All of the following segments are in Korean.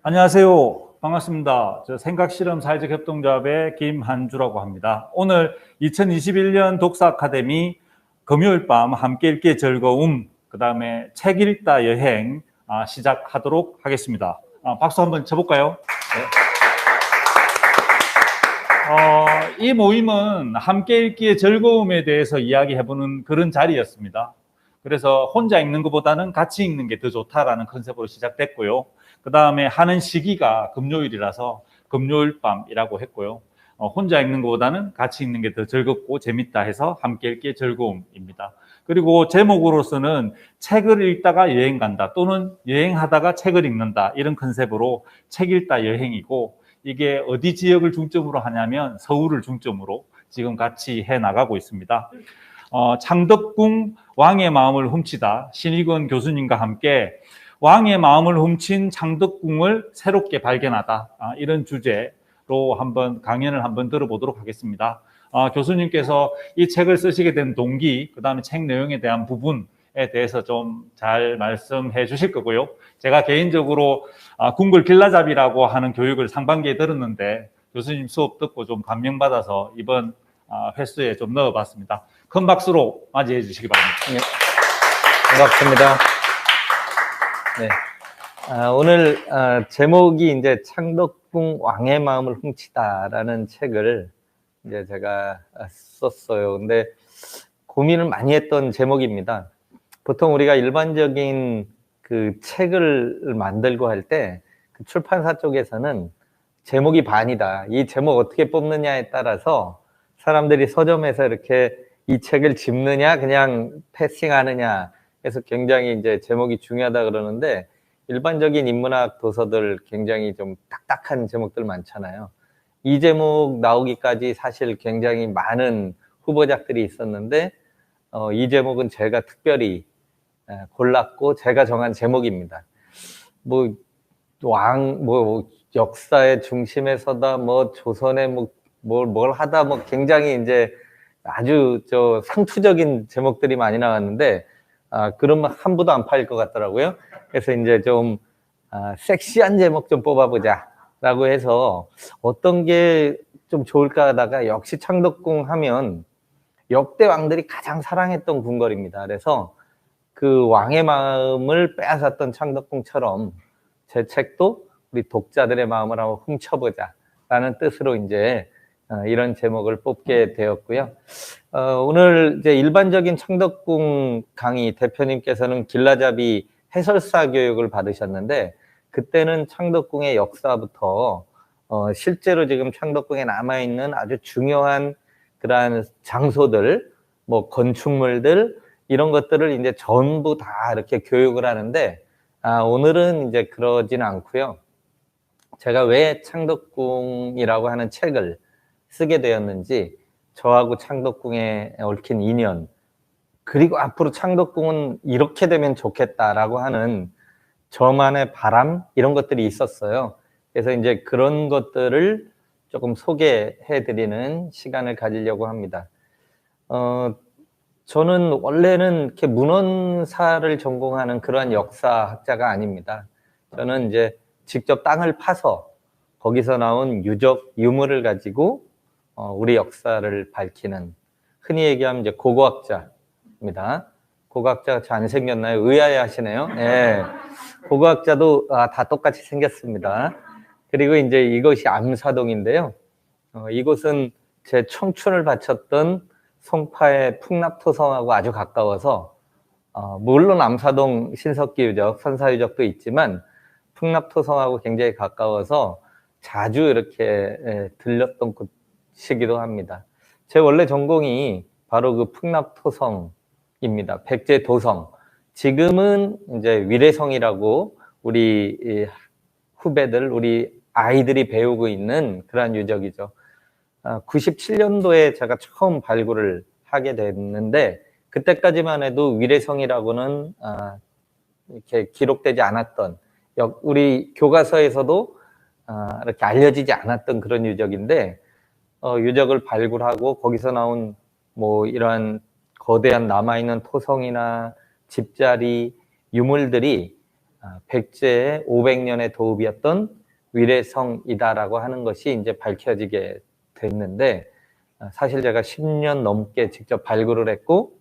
안녕하세요. 반갑습니다. 저 생각실험 사회적 협동조합의 김한주라고 합니다. 오늘 2021년 독서 아카데미 금요일 밤 함께 읽기의 즐거움, 그 다음에 책 읽다 여행 시작하도록 하겠습니다. 박수 한번 쳐볼까요? 네. 이 모임은 함께 읽기의 즐거움에 대해서 이야기해보는 그런 자리였습니다. 그래서 혼자 읽는 것보다는 같이 읽는 게 더 좋다라는 컨셉으로 시작됐고요. 그 다음에 하는 시기가 금요일이라서 금요일 밤이라고 했고요. 혼자 읽는 것보다는 같이 읽는 게 더 즐겁고 재밌다 해서 함께 읽기의 즐거움입니다. 그리고 제목으로서는 책을 읽다가 여행 간다 또는 여행하다가 책을 읽는다 이런 컨셉으로 책 읽다 여행이고, 이게 어디 지역을 중점으로 하냐면 서울을 중점으로 지금 같이 해 나가고 있습니다. 창덕궁 왕의 마음을 훔치다 신익원 교수님과 함께 왕의 마음을 훔친 창덕궁을 새롭게 발견하다 이런 주제로 한번 강연을 한번 들어보도록 하겠습니다. 교수님께서 이 책을 쓰시게 된 동기, 그 다음에 책 내용에 대한 부분에 대해서 좀 잘 말씀해 주실 거고요. 제가 개인적으로 궁궐 길라잡이라고 하는 교육을 상반기에 들었는데 교수님 수업 듣고 좀 감명받아서 이번 횟수에 좀 넣어봤습니다. 큰 박수로 맞이해 주시기 바랍니다. 네, 반갑습니다. 네, 오늘 제목이 이제 창덕궁 왕의 마음을 훔치다라는 책을 이제 제가 썼어요. 근데 고민을 많이 했던 제목입니다. 보통 우리가 일반적인 그 책을 만들고 할 때 그 출판사 쪽에서는 제목이 반이다. 이 제목 어떻게 뽑느냐에 따라서 사람들이 서점에서 이렇게 이 책을 집느냐 그냥 패싱하느냐 해서 굉장히 이제 제목이 중요하다 그러는데, 일반적인 인문학 도서들 굉장히 좀 딱딱한 제목들 많잖아요. 이 제목 나오기까지 사실 굉장히 많은 후보작들이 있었는데 이 제목은 제가 특별히 골랐고 제가 정한 제목입니다. 뭐 역사의 중심에 서다, 조선의 뭘 하다, 굉장히 이제 아주 상투적인 제목들이 많이 나왔는데, 그러면 한 부도 안 팔릴 것 같더라고요. 그래서 이제 좀 섹시한 제목 좀 뽑아보자 라고 해서 어떤 게 좀 좋을까 하다가, 역시 창덕궁 하면 역대 왕들이 가장 사랑했던 궁궐입니다. 그래서 그 왕의 마음을 빼앗았던 창덕궁처럼 제 책도 우리 독자들의 마음을 한번 훔쳐보자 라는 뜻으로 이제 이런 제목을 뽑게 되었고요. 오늘 이제 일반적인 창덕궁 강의 대표님께서는 길라잡이 해설사 교육을 받으셨는데, 그때는 창덕궁의 역사부터 실제로 지금 창덕궁에 남아있는 아주 중요한 그러한 장소들, 건축물들, 이런 것들을 이제 전부 다 이렇게 교육을 하는데, 오늘은 이제 그러진 않고요. 제가 왜 창덕궁이라고 하는 책을 쓰게 되었는지, 저하고 창덕궁에 얽힌 인연, 그리고 앞으로 창덕궁은 이렇게 되면 좋겠다라고 하는 저만의 바람, 이런 것들이 있었어요. 그래서 이제 그런 것들을 조금 소개해 드리는 시간을 가지려고 합니다. 저는 원래는 이렇게 문헌사를 전공하는 그러한 역사학자가 아닙니다. 저는 이제 직접 땅을 파서 거기서 나온 유물을 가지고 우리 역사를 밝히는, 흔히 얘기하면 이제 고고학자입니다. 고고학자가 잘 생겼나요? 의아해 하시네요. 네. 고고학자도 다 똑같이 생겼습니다. 그리고 이제 이것이 암사동인데요. 이곳은 제 청춘을 바쳤던 송파의 풍납토성하고 아주 가까워서, 물론 암사동 신석기 유적, 선사 유적도 있지만 풍납토성하고 굉장히 가까워서 자주 이렇게 들렸던 곳이기도 합니다. 제 원래 전공이 바로 그 풍납토성입니다. 백제도성. 지금은 이제 위례성이라고 우리 후배들, 우리 아이들이 배우고 있는 그런 유적이죠. 97년도에 제가 처음 발굴을 하게 됐는데, 그때까지만 해도 위례성이라고는 이렇게 기록되지 않았던, 우리 교과서에서도 이렇게 알려지지 않았던 그런 유적인데, 유적을 발굴하고 거기서 나온 이러한 거대한 남아있는 토성이나 집자리, 유물들이 백제의 500년의 도읍이었던 위례성이다라고 하는 것이 이제 밝혀지게 됐는데, 사실 제가 10년 넘게 직접 발굴을 했고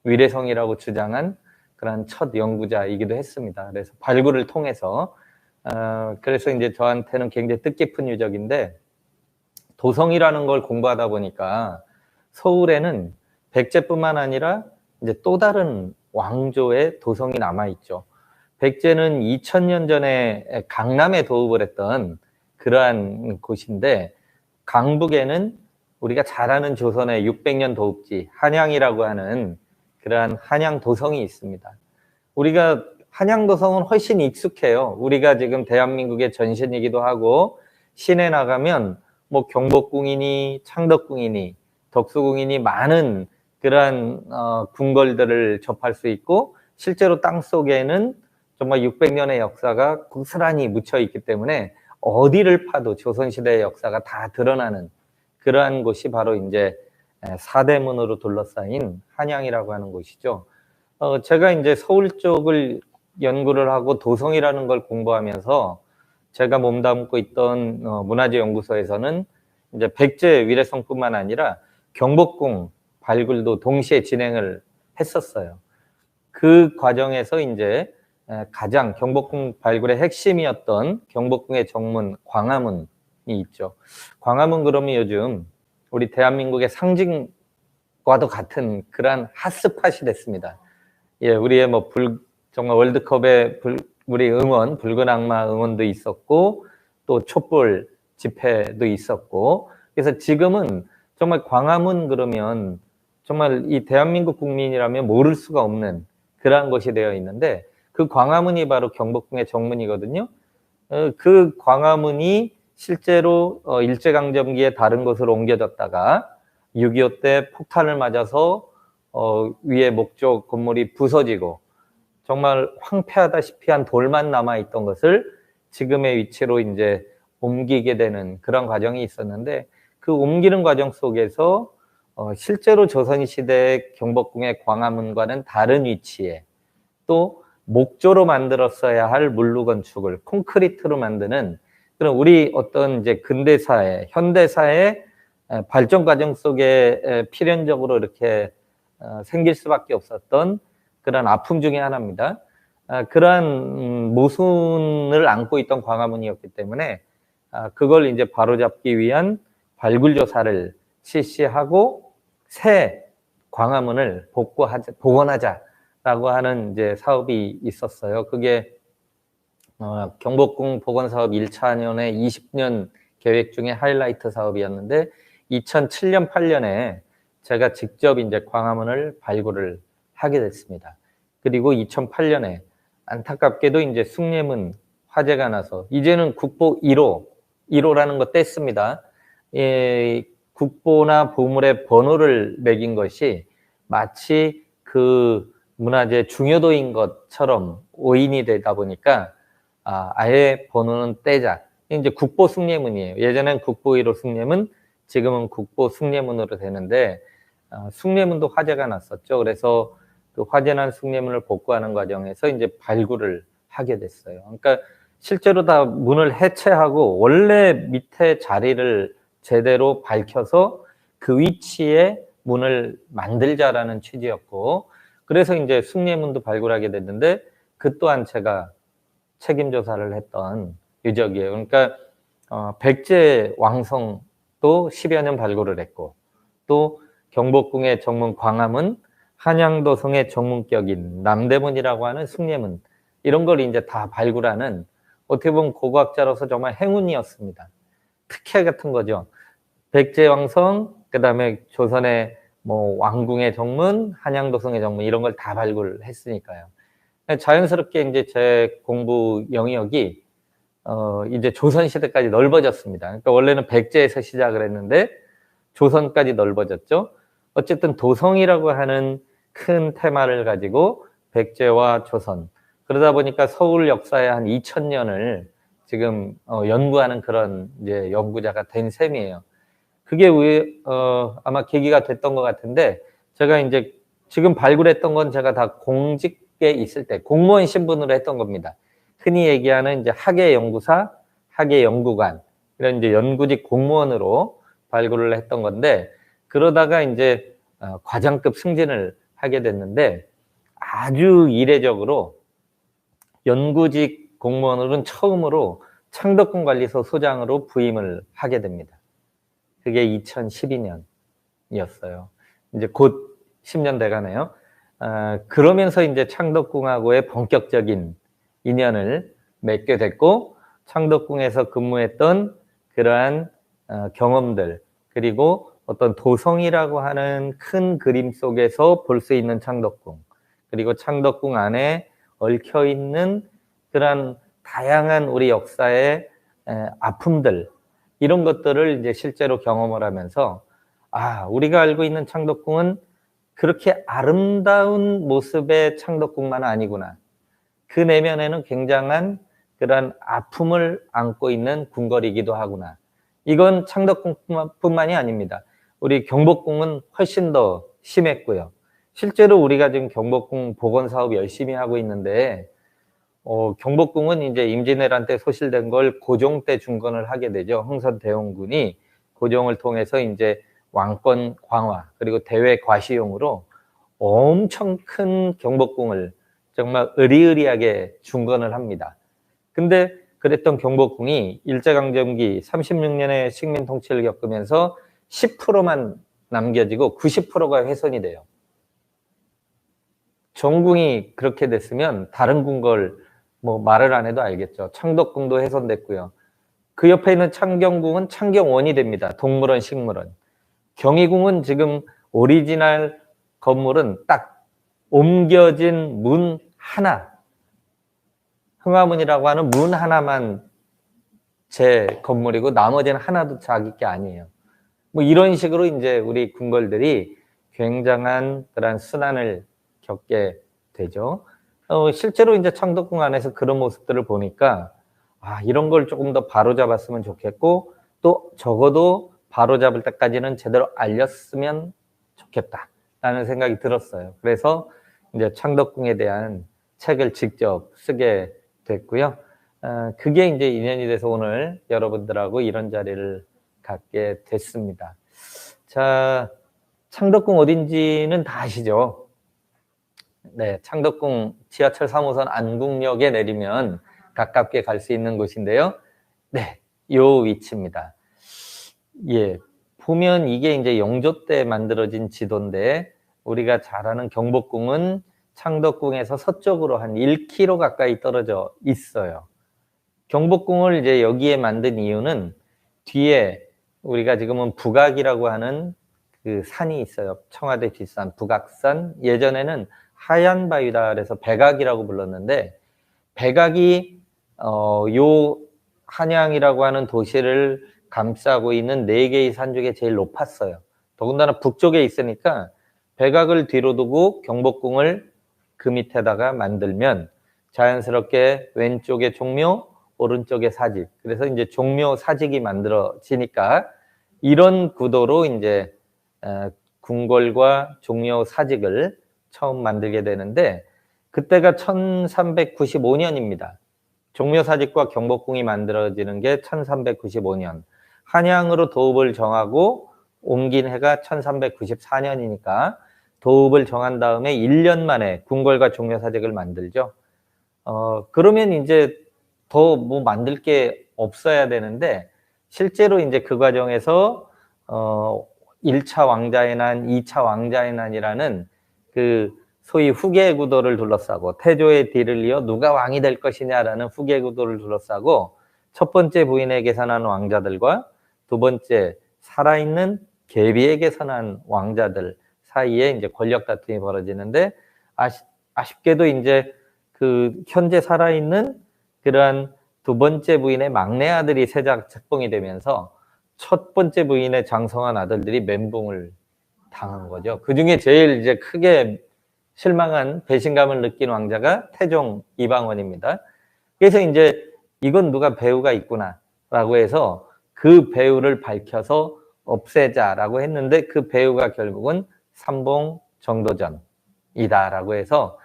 위례성이라고 주장한 그런 첫 연구자이기도 했습니다. 그래서 발굴을 통해서 그래서 이제 저한테는 굉장히 뜻깊은 유적인데, 도성이라는 걸 공부하다 보니까 서울에는 백제뿐만 아니라 이제 또 다른 왕조의 도성이 남아있죠. 백제는 2000년 전에 강남에 도읍을 했던 그러한 곳인데, 강북에는 우리가 잘 아는 조선의 600년 도읍지 한양이라고 하는 그러한 한양 도성이 있습니다. 우리가 한양 도성은 훨씬 익숙해요. 우리가 지금 대한민국의 전신이기도 하고, 시내 나가면 뭐 경복궁이니 창덕궁이니 덕수궁이니 많은 그러한 궁궐들을 접할 수 있고, 실제로 땅 속에는 정말 600년의 역사가 고스란히 묻혀 있기 때문에 어디를 파도 조선시대의 역사가 다 드러나는 그러한 곳이 바로 이제 사대문으로 둘러싸인 한양이라고 하는 곳이죠. 제가 이제 서울 쪽을 연구를 하고 도성이라는 걸 공부하면서 제가 몸담고 있던 문화재연구소에서는 이제 백제 위례성뿐만 아니라 경복궁 발굴도 동시에 진행을 했었어요. 그 과정에서 이제 가장 경복궁 발굴의 핵심이었던 경복궁의 정문 광화문이 있죠. 광화문 그러면 요즘 우리 대한민국의 상징과도 같은 그러한 핫스팟이 됐습니다. 예, 우리의 뭐 정말 월드컵에 우리 응원, 붉은 악마 응원도 있었고, 또 촛불 집회도 있었고, 그래서 지금은 정말 광화문 그러면 정말 이 대한민국 국민이라면 모를 수가 없는 그러한 것이 되어 있는데, 그 광화문이 바로 경복궁의 정문이거든요. 그 광화문이 실제로 일제강점기에 다른 곳으로 옮겨졌다가 6.25 때 폭탄을 맞아서 위에 목조 건물이 부서지고 정말 황폐하다시피 한 돌만 남아있던 것을 지금의 위치로 이제 옮기게 되는 그런 과정이 있었는데, 그 옮기는 과정 속에서 실제로 조선시대의 경복궁의 광화문과는 다른 위치에 또 목조로 만들었어야 할 물루 건축을 콘크리트로 만드는 그런 우리 어떤 이제 근대사회, 현대사의 발전 과정 속에 필연적으로 이렇게 생길 수밖에 없었던 그런 아픔 중에 하나입니다. 그러한 모순을 안고 있던 광화문이었기 때문에 그걸 이제 바로잡기 위한 발굴 조사를 실시하고 새 광화문을 복원하자라고 하는 이제 사업이 있었어요. 그게 경복궁 복원 사업 1차년의 20년 계획 중에 하이라이트 사업이었는데, 2007년, 8년에 제가 직접 이제 광화문을 발굴을 하게 됐습니다. 그리고 2008년에 안타깝게도 이제 숭례문 화재가 나서 이제는 국보 1호라는 거 뗐습니다. 국보나 보물의 번호를 매긴 것이 마치 그 문화재 중요도인 것처럼 오인이 되다 보니까 아예 번호는 떼자. 이제 국보 숭례문이에요. 예전엔 국보 1호 숭례문, 지금은 국보 숭례문으로 되는데, 숭례문도 화재가 났었죠. 그래서 그 화재난 숭례문을 복구하는 과정에서 이제 발굴을 하게 됐어요. 그러니까 실제로 다 문을 해체하고 원래 밑에 자리를 제대로 밝혀서 그 위치에 문을 만들자라는 취지였고, 그래서 이제 숭례문도 발굴하게 됐는데, 그 또한 제가 책임 조사를 했던 유적이에요. 그러니까 백제 왕성도 10여 년 발굴을 했고, 또 경복궁의 정문 광화문, 한양도성의 정문격인 남대문이라고 하는 숭례문, 이런 걸 이제 다 발굴하는, 어떻게 보면 고고학자로서 정말 행운이었습니다. 특혜 같은 거죠. 백제 왕성, 그 다음에 조선의 뭐 왕궁의 정문, 한양도성의 정문, 이런 걸 다 발굴했으니까요. 자연스럽게 이제 제 공부 영역이 이제 조선시대까지 넓어졌습니다. 그러니까 원래는 백제에서 시작을 했는데 조선까지 넓어졌죠. 어쨌든 도성이라고 하는 큰 테마를 가지고 백제와 조선, 그러다 보니까 서울 역사의 한 2000년을 지금 연구하는 그런 이제 연구자가 된 셈이에요. 그게 아마 계기가 됐던 것 같은데, 제가 이제 지금 발굴했던 건 제가 다 공직에 있을 때 공무원 신분으로 했던 겁니다. 흔히 얘기하는 이제 학예 연구사, 학예 연구관 이런 이제 연구직 공무원으로 발굴을 했던 건데 그러다가 이제 과장급 승진을 하게 됐는데 아주 이례적으로 연구직 공무원으로는 처음으로 창덕궁관리소 소장으로 부임을 하게 됩니다. 그게 2012년이었어요. 이제 곧 10년 돼가네요. 그러면서 이제 창덕궁하고의 본격적인 인연을 맺게 됐고 창덕궁에서 근무했던 그러한 경험들 그리고 어떤 도성이라고 하는 큰 그림 속에서 볼 수 있는 창덕궁 그리고 창덕궁 안에 얽혀있는 그러한 다양한 우리 역사의 아픔들 이런 것들을 이제 실제로 경험을 하면서 우리가 알고 있는 창덕궁은 그렇게 아름다운 모습의 창덕궁만 아니구나. 그 내면에는 굉장한 그러한 아픔을 안고 있는 궁궐이기도 하구나. 이건 창덕궁뿐만이 아닙니다. 우리 경복궁은 훨씬 더 심했고요. 실제로 우리가 지금 경복궁 복원 사업 열심히 하고 있는데 경복궁은 이제 임진왜란 때 소실된 걸 고종 때 중건을 하게 되죠. 흥선대원군이 고종을 통해서 이제 왕권 강화 그리고 대외 과시용으로 엄청 큰 경복궁을 정말 의리의리하게 중건을 합니다. 근데 그랬던 경복궁이 일제강점기 36년의 식민 통치를 겪으면서 10%만 남겨지고 90%가 훼손이 돼요. 전궁이 그렇게 됐으면 다른 궁궐 뭐 말을 안 해도 알겠죠. 창덕궁도 훼손됐고요. 그 옆에 있는 창경궁은 창경원이 됩니다. 동물원, 식물원. 경희궁은 지금 오리지널 건물은 딱 옮겨진 문 하나, 흥화문이라고 하는 문 하나만 제 건물이고 나머지는 하나도 자기 게 아니에요. 뭐 이런 식으로 이제 우리 궁궐들이 굉장한 그런 순환을 겪게 되죠. 실제로 이제 창덕궁 안에서 그런 모습들을 보니까 이런 걸 조금 더 바로잡았으면 좋겠고 또 적어도 바로잡을 때까지는 제대로 알렸으면 좋겠다라는 생각이 들었어요. 그래서 이제 창덕궁에 대한 책을 직접 쓰게 됐고요. 그게 이제 인연이 돼서 오늘 여러분들하고 이런 자리를 갖게 됐습니다. 자, 창덕궁 어딘지는 다 아시죠? 네, 창덕궁 지하철 3호선 안국역에 내리면 가깝게 갈 수 있는 곳인데요. 네, 요 위치입니다. 예, 보면 이게 이제 영조 때 만들어진 지도인데 우리가 잘 아는 경복궁은 창덕궁에서 서쪽으로 한 1km 가까이 떨어져 있어요. 경복궁을 이제 여기에 만든 이유는 뒤에 우리가 지금은 북악이라고 하는 그 산이 있어요. 청와대 뒷산, 북악산. 예전에는 하얀 바위다 그래서 백악이라고 불렀는데 백악이 요 한양이라고 하는 도시를 감싸고 있는 4개의 산 중에 제일 높았어요. 더군다나 북쪽에 있으니까 백악을 뒤로 두고 경복궁을 그 밑에다가 만들면 자연스럽게 왼쪽에 종묘, 오른쪽에 사직. 그래서 이제 종묘 사직이 만들어지니까 이런 구도로 이제 궁궐과 종묘 사직을 처음 만들게 되는데 그때가 1395년입니다. 종묘사직과 경복궁이 만들어지는 게 1395년. 한양으로 도읍을 정하고 옮긴 해가 1394년이니까 도읍을 정한 다음에 1년 만에 궁궐과 종묘사직을 만들죠. 그러면 이제 더 뭐 만들 게 없어야 되는데 실제로 이제 그 과정에서 1차 왕자의 난, 2차 왕자의 난이라는 그 소위 후계 구도를 둘러싸고 태조의 뒤를 이어 누가 왕이 될 것이냐라는 후계 구도를 둘러싸고 첫 번째 부인에게 선한 왕자들과 두 번째 살아있는 계비에게 선한 왕자들 사이에 이제 권력 다툼이 벌어지는데 아쉽게도 이제 그 현재 살아있는 그러한 두 번째 부인의 막내 아들이 세자 책봉이 되면서 첫 번째 부인의 장성한 아들들이 멘붕을 당한 거죠. 그 중에 제일 이제 크게 실망한 배신감을 느낀 왕자가 태종 이방원입니다. 그래서 이제 이건 누가 배우가 있구나라고 해서 그 배우를 밝혀서 없애자라고 했는데 그 배우가 결국은 삼봉 정도전이다라고 해서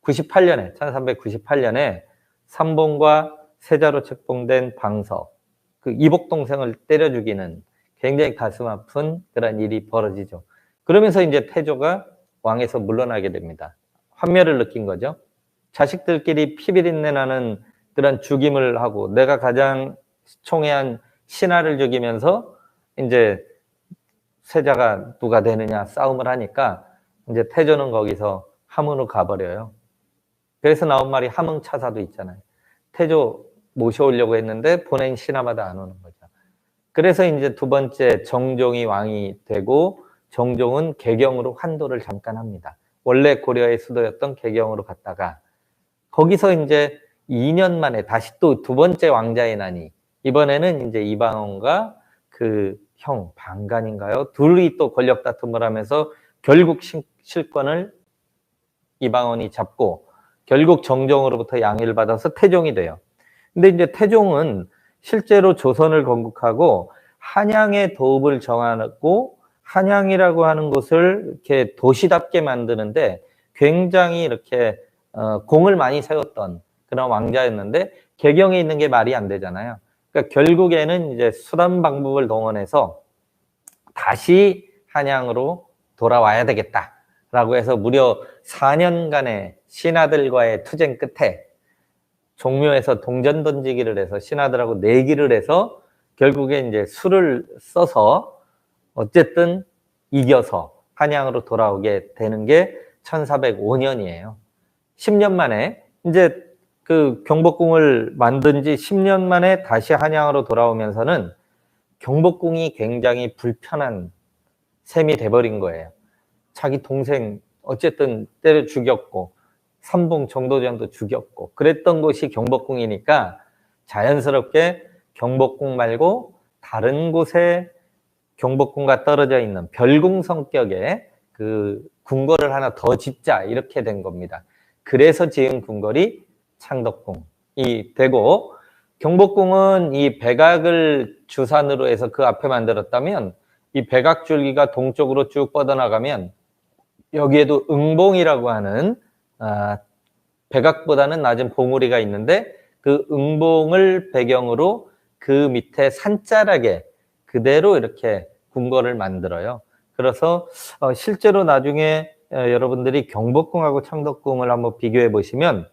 98년에 1398년에 삼봉과 세자로 책봉된 방석, 그 이복 동생을 때려 죽이는 굉장히 가슴 아픈 그런 일이 벌어지죠. 그러면서 이제 태조가 왕에서 물러나게 됩니다. 환멸을 느낀 거죠. 자식들끼리 피비린내 나는 그런 죽임을 하고 내가 가장 총애한 신하를 죽이면서 이제 세자가 누가 되느냐 싸움을 하니까 이제 태조는 거기서 함흥으로 가버려요. 그래서 나온 말이 함흥차사도 있잖아요. 태조 모셔오려고 했는데 보낸 신하마다 안 오는 거죠. 그래서 이제 두 번째 정종이 왕이 되고 정종은 개경으로 환도를 잠깐 합니다. 원래 고려의 수도였던 개경으로 갔다가 거기서 이제 2년 만에 다시 또 두 번째 왕자의 난이, 이번에는 이제 이방원과 그 형 방간인가요? 둘이 또 권력 다툼을 하면서 결국 실권을 이방원이 잡고 결국 정종으로부터 양해를 받아서 태종이 돼요. 근데 이제 태종은 실제로 조선을 건국하고 한양의 도읍을 정하고 한양이라고 하는 곳을 이렇게 도시답게 만드는데 굉장히 이렇게 공을 많이 세웠던 그런 왕자였는데 개경에 있는 게 말이 안 되잖아요. 그러니까 결국에는 이제 수단 방법을 동원해서 다시 한양으로 돌아와야 되겠다라고 해서 무려 4년간의 신하들과의 투쟁 끝에 종묘에서 동전 던지기를 해서 신하들하고 내기를 해서 결국에 이제 수를 써서 어쨌든 이겨서 한양으로 돌아오게 되는 게 1405년이에요. 10년 만에 이제 그 경복궁을 만든 지 10년 만에 다시 한양으로 돌아오면서는 경복궁이 굉장히 불편한 셈이 돼버린 거예요. 자기 동생 어쨌든 때려 죽였고 삼봉 정도전도 죽였고 그랬던 곳이 경복궁이니까 자연스럽게 경복궁 말고 다른 곳에 경복궁과 떨어져 있는 별궁 성격의 그 궁궐을 하나 더 짓자 이렇게 된 겁니다. 그래서 지은 궁궐이 창덕궁이 되고 경복궁은 이 백악을 주산으로 해서 그 앞에 만들었다면 이 백악줄기가 동쪽으로 쭉 뻗어나가면 여기에도 응봉이라고 하는 백악보다는 낮은 봉우리가 있는데 그 응봉을 배경으로 그 밑에 산자락에 그대로 이렇게 궁궐을 만들어요. 그래서 실제로 나중에 여러분들이 경복궁하고 창덕궁을 한번 비교해 보시면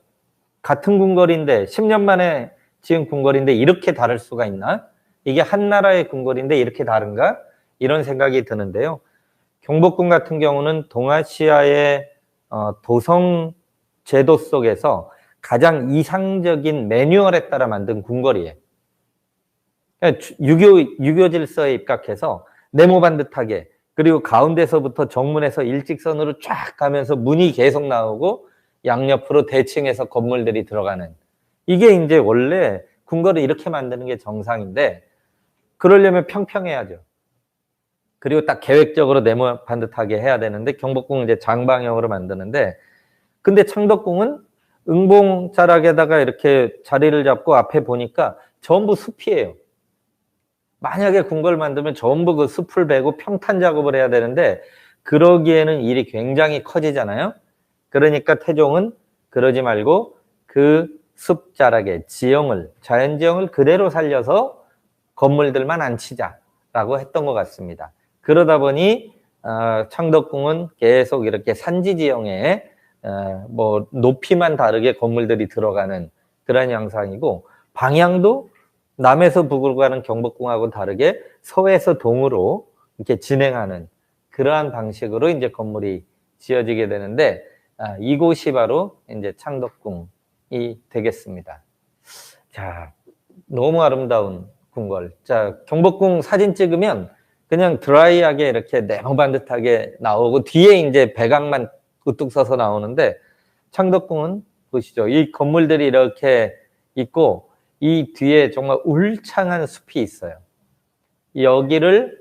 같은 궁궐인데 10년 만에 지은 궁궐인데 이렇게 다를 수가 있나? 이게 한 나라의 궁궐인데 이렇게 다른가? 이런 생각이 드는데요. 경복궁 같은 경우는 동아시아의 도성 제도 속에서 가장 이상적인 매뉴얼에 따라 만든 궁궐이에요. 유교 질서에 입각해서 네모반듯하게 그리고 가운데서부터 정문에서 일직선으로 쫙 가면서 문이 계속 나오고 양옆으로 대칭해서 건물들이 들어가는 이게 이제 원래 궁궐을 이렇게 만드는 게 정상인데 그러려면 평평해야죠. 그리고 딱 계획적으로 네모반듯하게 해야 되는데 경복궁은 이제 장방형으로 만드는데 근데 창덕궁은 응봉 자락에다가 이렇게 자리를 잡고 앞에 보니까 전부 숲이에요. 만약에 궁궐을 만들면 전부 그 숲을 베고 평탄 작업을 해야 되는데 그러기에는 일이 굉장히 커지잖아요. 그러니까 태종은 그러지 말고 그 숲 자락에 지형을 자연지형을 그대로 살려서 건물들만 안 치자라고 했던 것 같습니다. 그러다 보니 창덕궁은 계속 이렇게 산지 지형에 뭐 높이만 다르게 건물들이 들어가는 그런 양상이고 방향도 남에서 북으로 가는 경복궁하고 다르게 서에서 동으로 이렇게 진행하는 그러한 방식으로 이제 건물이 지어지게 되는데 이곳이 바로 이제 창덕궁이 되겠습니다. 자, 너무 아름다운 궁궐. 자, 경복궁 사진 찍으면 그냥 드라이하게 이렇게 네모반듯하게 나오고 뒤에 이제 백악만 우뚝 서서 나오는데 창덕궁은 보시죠. 이 건물들이 이렇게 있고 이 뒤에 정말 울창한 숲이 있어요. 여기를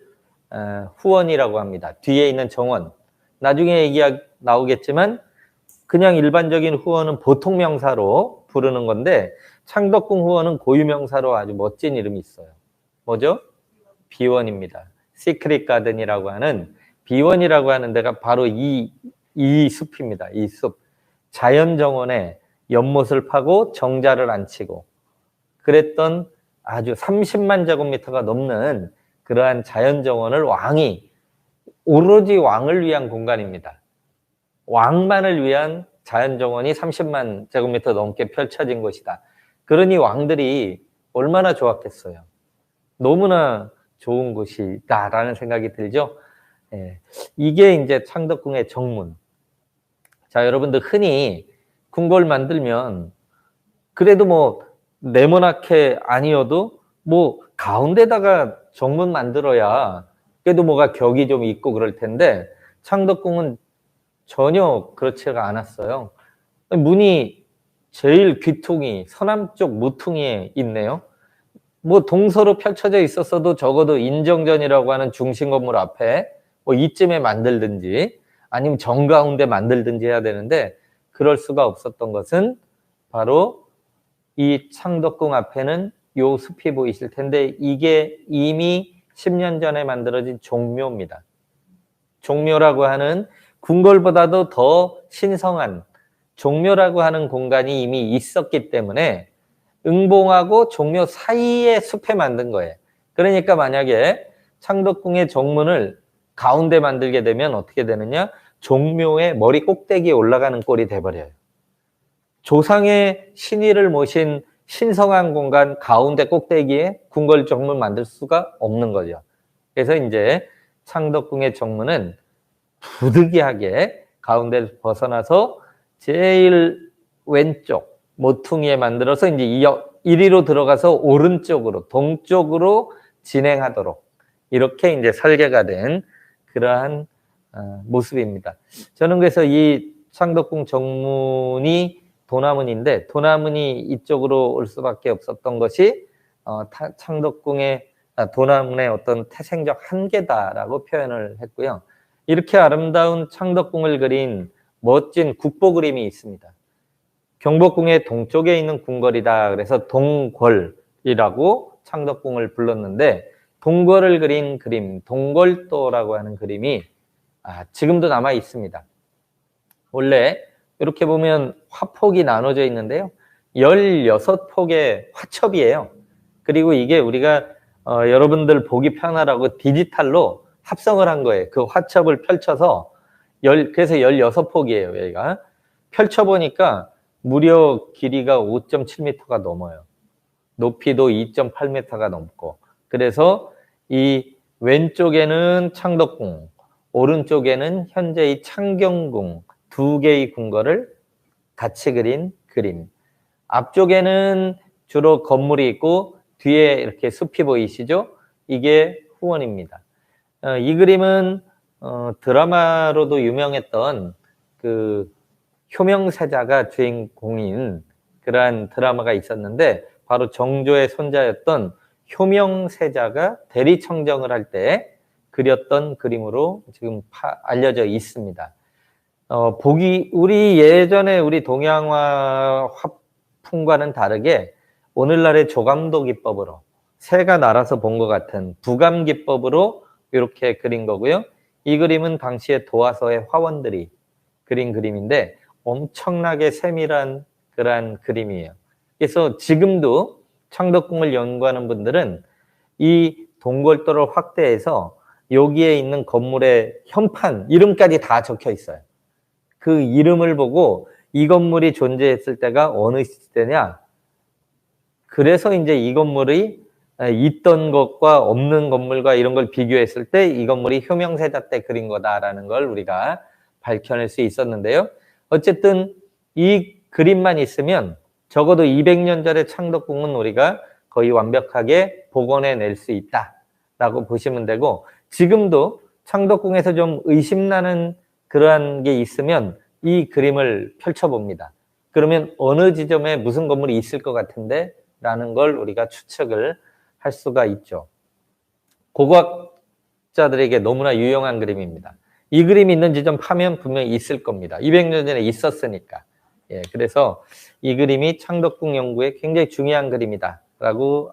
후원이라고 합니다. 뒤에 있는 정원. 나중에 얘기가 나오겠지만 그냥 일반적인 후원은 보통 명사로 부르는 건데 창덕궁 후원은 고유명사로 아주 멋진 이름이 있어요. 뭐죠? 비원입니다. 시크릿 가든이라고 하는 비원이라고 하는 데가 바로 이 숲입니다. 이 숲. 자연정원에 연못을 파고 정자를 안치고 그랬던 아주 30만 제곱미터가 넘는 그러한 자연정원을 왕이 오로지 왕을 위한 공간입니다. 왕만을 위한 자연정원이 30만 제곱미터 넘게 펼쳐진 곳이다. 그러니 왕들이 얼마나 좋았겠어요. 너무나 좋은 곳이다라는 생각이 들죠. 예, 이게 이제 창덕궁의 정문. 자, 여러분들 흔히 궁궐 만들면 그래도 뭐 네모나게 아니어도 뭐 가운데다가 정문 만들어야 그래도 뭐가 격이 좀 있고 그럴 텐데 창덕궁은 전혀 그렇지가 않았어요. 문이 제일 귀퉁이 서남쪽 모퉁이에 있네요. 뭐 동서로 펼쳐져 있었어도 적어도 인정전이라고 하는 중심 건물 앞에 뭐 이쯤에 만들든지 아니면 정가운데 만들든지 해야 되는데 그럴 수가 없었던 것은 바로 이 창덕궁 앞에는 요 숲이 보이실 텐데 이게 이미 10년 전에 만들어진 종묘입니다. 종묘라고 하는 궁궐보다도 더 신성한 종묘라고 하는 공간이 이미 있었기 때문에 응봉하고 종묘 사이에 숲에 만든 거예요. 그러니까 만약에 창덕궁의 정문을 가운데 만들게 되면 어떻게 되느냐? 종묘의 머리 꼭대기에 올라가는 꼴이 돼버려요. 조상의 신의를 모신 신성한 공간 가운데 꼭대기에 궁궐 정문 만들 수가 없는 거죠. 그래서 이제 창덕궁의 정문은 부득이하게 가운데를 벗어나서 제일 왼쪽 모퉁이에 만들어서 이제 이리로 들어가서 오른쪽으로 동쪽으로 진행하도록 이렇게 이제 설계가 된 그러한 모습입니다. 저는 그래서 이 창덕궁 정문이 도남문인데 도남문이 이쪽으로 올 수밖에 없었던 것이 창덕궁의 도남문의 어떤 태생적 한계다라고 표현을 했고요. 이렇게 아름다운 창덕궁을 그린 멋진 국보 그림이 있습니다. 경복궁의 동쪽에 있는 궁궐이다. 그래서 동궐이라고 창덕궁을 불렀는데 동궐을 그린 그림, 동궐도라고 하는 그림이 지금도 남아 있습니다. 원래 이렇게 보면 화폭이 나눠져 있는데요. 16폭의 화첩이에요. 그리고 이게 우리가 여러분들 보기 편하라고 디지털로 합성을 한 거예요. 그 화첩을 펼쳐서 그래서 16폭이에요. 여기가 펼쳐보니까 무려 길이가 5.7m가 넘어요. 높이도 2.8m가 넘고 그래서 이 왼쪽에는 창덕궁, 오른쪽에는 현재 이 창경궁 두 개의 궁궐을 같이 그린 그림. 앞쪽에는 주로 건물이 있고 뒤에 이렇게 숲이 보이시죠? 이게 후원입니다. 이 그림은 드라마로도 유명했던 그 효명세자가 주인공인 그러한 드라마가 있었는데 바로 정조의 손자였던 효명세자가 대리청정을 할 때 그렸던 그림으로 지금 알려져 있습니다. 우리 예전에 우리 동양화 화풍과는 다르게 오늘날의 조감도 기법으로 새가 날아서 본 것 같은 부감 기법으로 이렇게 그린 거고요. 이 그림은 당시에 도화서의 화원들이 그린 그림인데 엄청나게 세밀한 그러한 그림이에요. 그래서 지금도 창덕궁을 연구하는 분들은 이 동궐도를 확대해서 여기에 있는 건물의 현판, 이름까지 다 적혀 있어요. 그 이름을 보고 이 건물이 존재했을 때가 어느 시대냐. 그래서 이제 이 건물이 있던 것과 없는 건물과 이런 걸 비교했을 때 이 건물이 효명세자 때 그린 거다라는 걸 우리가 밝혀낼 수 있었는데요. 어쨌든 이 그림만 있으면 적어도 200년 전의 창덕궁은 우리가 거의 완벽하게 복원해낼 수 있다라고 보시면 되고 지금도 창덕궁에서 좀 의심나는 그러한 게 있으면 이 그림을 펼쳐봅니다. 그러면 어느 지점에 무슨 건물이 있을 것 같은데 라는 걸 우리가 추측을 할 수가 있죠. 고고학자들에게 너무나 유용한 그림입니다. 이 그림이 있는 지점 파면 분명히 있을 겁니다. 200년 전에 있었으니까. 예, 그래서 이 그림이 창덕궁 연구에 굉장히 중요한 그림이다 라고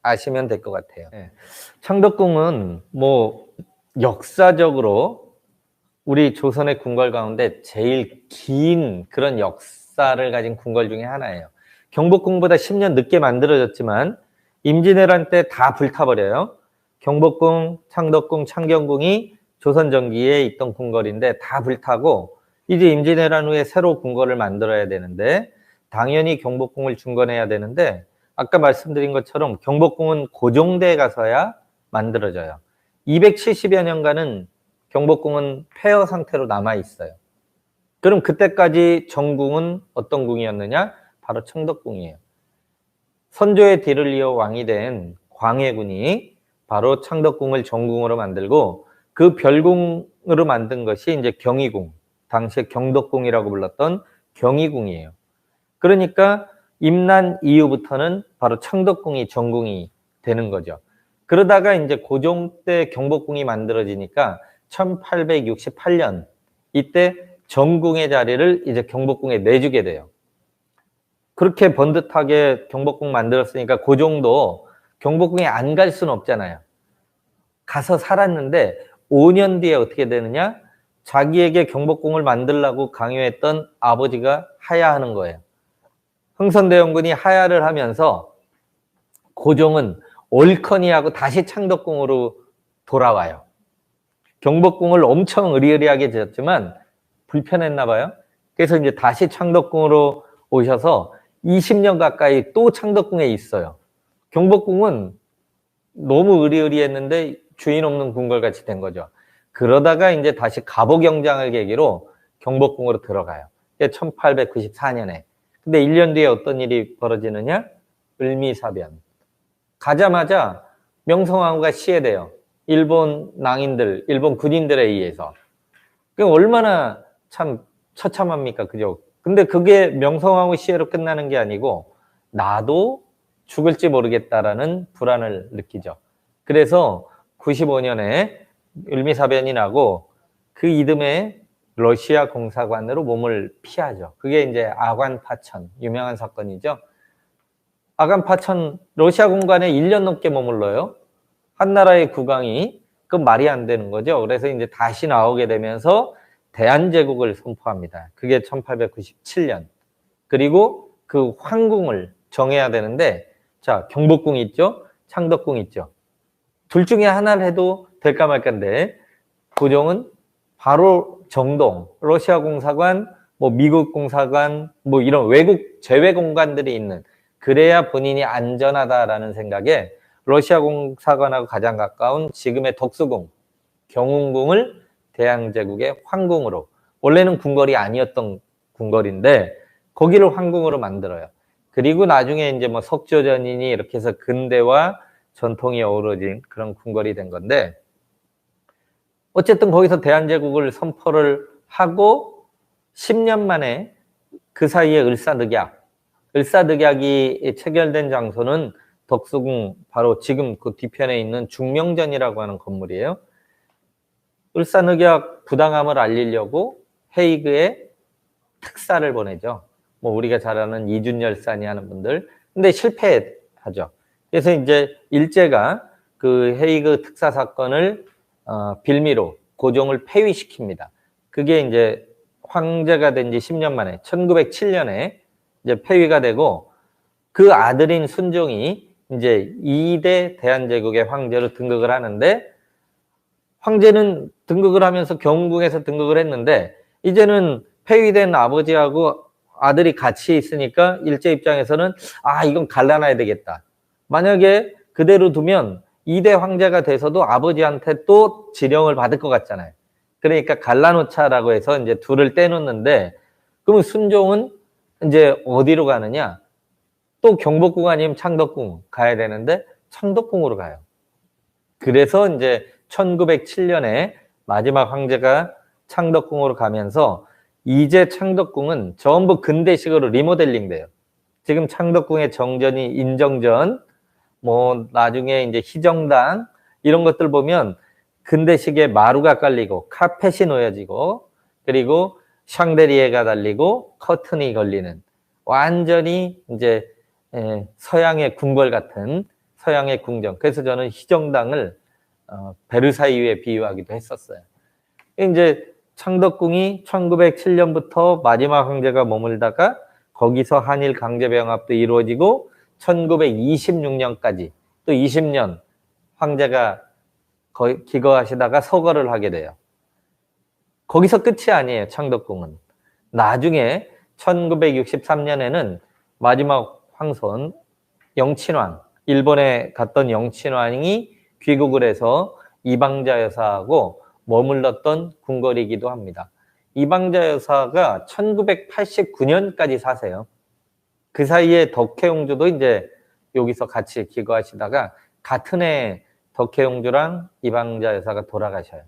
아시면 될 것 같아요. 예. 창덕궁은 뭐 역사적으로 우리 조선의 궁궐 가운데 제일 긴 그런 역사를 가진 궁궐 중에 하나예요. 경복궁보다 10년 늦게 만들어졌지만 임진왜란 때 다 불타버려요. 경복궁, 창덕궁, 창경궁이 조선 전기에 있던 궁궐인데 다 불타고 이제 임진왜란 후에 새로 궁궐을 만들어야 되는데 당연히 경복궁을 중건해야 되는데 아까 말씀드린 것처럼 경복궁은 고종대에 가서야 만들어져요. 270여 년간은 경복궁은 폐허 상태로 남아 있어요. 그럼 그때까지 정궁은 어떤 궁이었느냐? 바로 창덕궁이에요. 선조의 뒤를 이어 왕이 된 광해군이 바로 창덕궁을 정궁으로 만들고 그 별궁으로 만든 것이 이제 경희궁, 당시에 경덕궁이라고 불렀던 경희궁이에요. 그러니까 임난 이후부터는 바로 창덕궁이 정궁이 되는 거죠. 그러다가 이제 고종 때 경복궁이 만들어지니까 1868년 이때 정궁의 자리를 이제 경복궁에 내주게 돼요. 그렇게 번듯하게 경복궁 만들었으니까 고종도 경복궁에 안 갈 수는 없잖아요. 가서 살았는데 5년 뒤에 어떻게 되느냐? 자기에게 경복궁을 만들라고 강요했던 아버지가 하야하는 거예요. 흥선대원군이 하야를 하면서 고종은 옳거니 하고 다시 창덕궁으로 돌아와요. 경복궁을 엄청 의리의리하게 지었지만 불편했나 봐요. 그래서 이제 다시 창덕궁으로 오셔서 20년 가까이 또 창덕궁에 있어요. 경복궁은 너무 의리의리했는데 주인 없는 궁궐같이 된 거죠. 그러다가 이제 다시 갑오경장을 계기로 경복궁으로 들어가요. 1894년에. 근데 1년 뒤에 어떤 일이 벌어지느냐? 을미사변. 가자마자 명성황후가 시해돼요. 일본 낭인들, 일본 군인들에 의해서. 얼마나 참 처참합니까? 그죠? 근데 그게 명성황후 시해로 끝나는 게 아니고 나도 죽을지 모르겠다라는 불안을 느끼죠. 그래서 95년에 을미사변이 나고 그 이듬해 러시아 공사관으로 몸을 피하죠. 그게 이제 아관 파천, 유명한 사건이죠. 아관 파천, 러시아 공관에 1년 넘게 머물러요. 한나라의 국왕이, 그건 말이 안 되는 거죠. 그래서 이제 다시 나오게 되면서 대한제국을 선포합니다. 그게 1897년. 그리고 그 황궁을 정해야 되는데, 자, 경복궁 있죠? 창덕궁 있죠? 둘 중에 하나를 해도 될까 말까인데, 고종은 바로 정동, 러시아 공사관, 뭐 미국 공사관, 뭐 이런 외국 제외 공간들이 있는, 그래야 본인이 안전하다라는 생각에 러시아 공사관하고 가장 가까운 지금의 덕수궁, 경운궁을 대한제국의 황궁으로, 원래는 궁궐이 아니었던 궁궐인데 거기를 황궁으로 만들어요. 그리고 나중에 이제 뭐 석조전이니 이렇게 해서 근대와 전통이 어우러진 그런 궁궐이 된 건데, 어쨌든 거기서 대한제국을 선포를 하고 10년 만에 그 사이에 을사늑약이 체결된 장소는 덕수궁 바로 지금 그 뒤편에 있는 중명전이라고 하는 건물이에요. 을사늑약 부당함을 알리려고 헤이그에 특사를 보내죠. 뭐 우리가 잘 아는 이준열산이 하는 분들. 근데 실패하죠. 그래서 이제 일제가 그 헤이그 특사 사건을 빌미로 고종을 폐위시킵니다. 그게 이제 황제가 된 지 10년 만에 1907년에 이제 폐위가 되고 그 아들인 순종이 이제 2대 대한제국의 황제로 등극을 하는데, 황제는 등극을 하면서 경궁에서 등극을 했는데 이제는 폐위된 아버지하고 아들이 같이 있으니까 일제 입장에서는 이건 갈라놔야 되겠다. 만약에 그대로 두면 2대 황제가 돼서도 아버지한테 또 지령을 받을 것 같잖아요. 그러니까 갈라놓자라고 해서 이제 둘을 떼놓는데, 그러면 순종은 이제 어디로 가느냐? 또 경복궁 아니면 창덕궁 가야 되는데 창덕궁으로 가요. 그래서 이제 1907년에 마지막 황제가 창덕궁으로 가면서 이제 창덕궁은 전부 근대식으로 리모델링 돼요. 지금 창덕궁의 정전이 인정전, 뭐 나중에 이제 희정당 이런 것들 보면 근대식의 마루가 깔리고 카펫이 놓여지고 그리고 샹데리에가 달리고 커튼이 걸리는 완전히 이제 서양의 궁궐 같은 서양의 궁정. 그래서 저는 희정당을 베르사유에 비유하기도 했었어요. 이제 창덕궁이 1907년부터 마지막 황제가 머물다가 거기서 한일 강제병합도 이루어지고 1926년까지 또 20년 황제가 거의 기거하시다가 서거를 하게 돼요. 거기서 끝이 아니에요. 창덕궁은. 나중에 1963년에는 마지막 황손 영친왕, 일본에 갔던 영친왕이 귀국을 해서 이방자 여사하고 머물렀던 궁궐이기도 합니다. 이방자 여사가 1989년까지 사세요. 그 사이에 덕혜옹주도 이제 여기서 같이 기거하시다가 같은 해 덕혜옹주랑 이방자 여사가 돌아가셔요.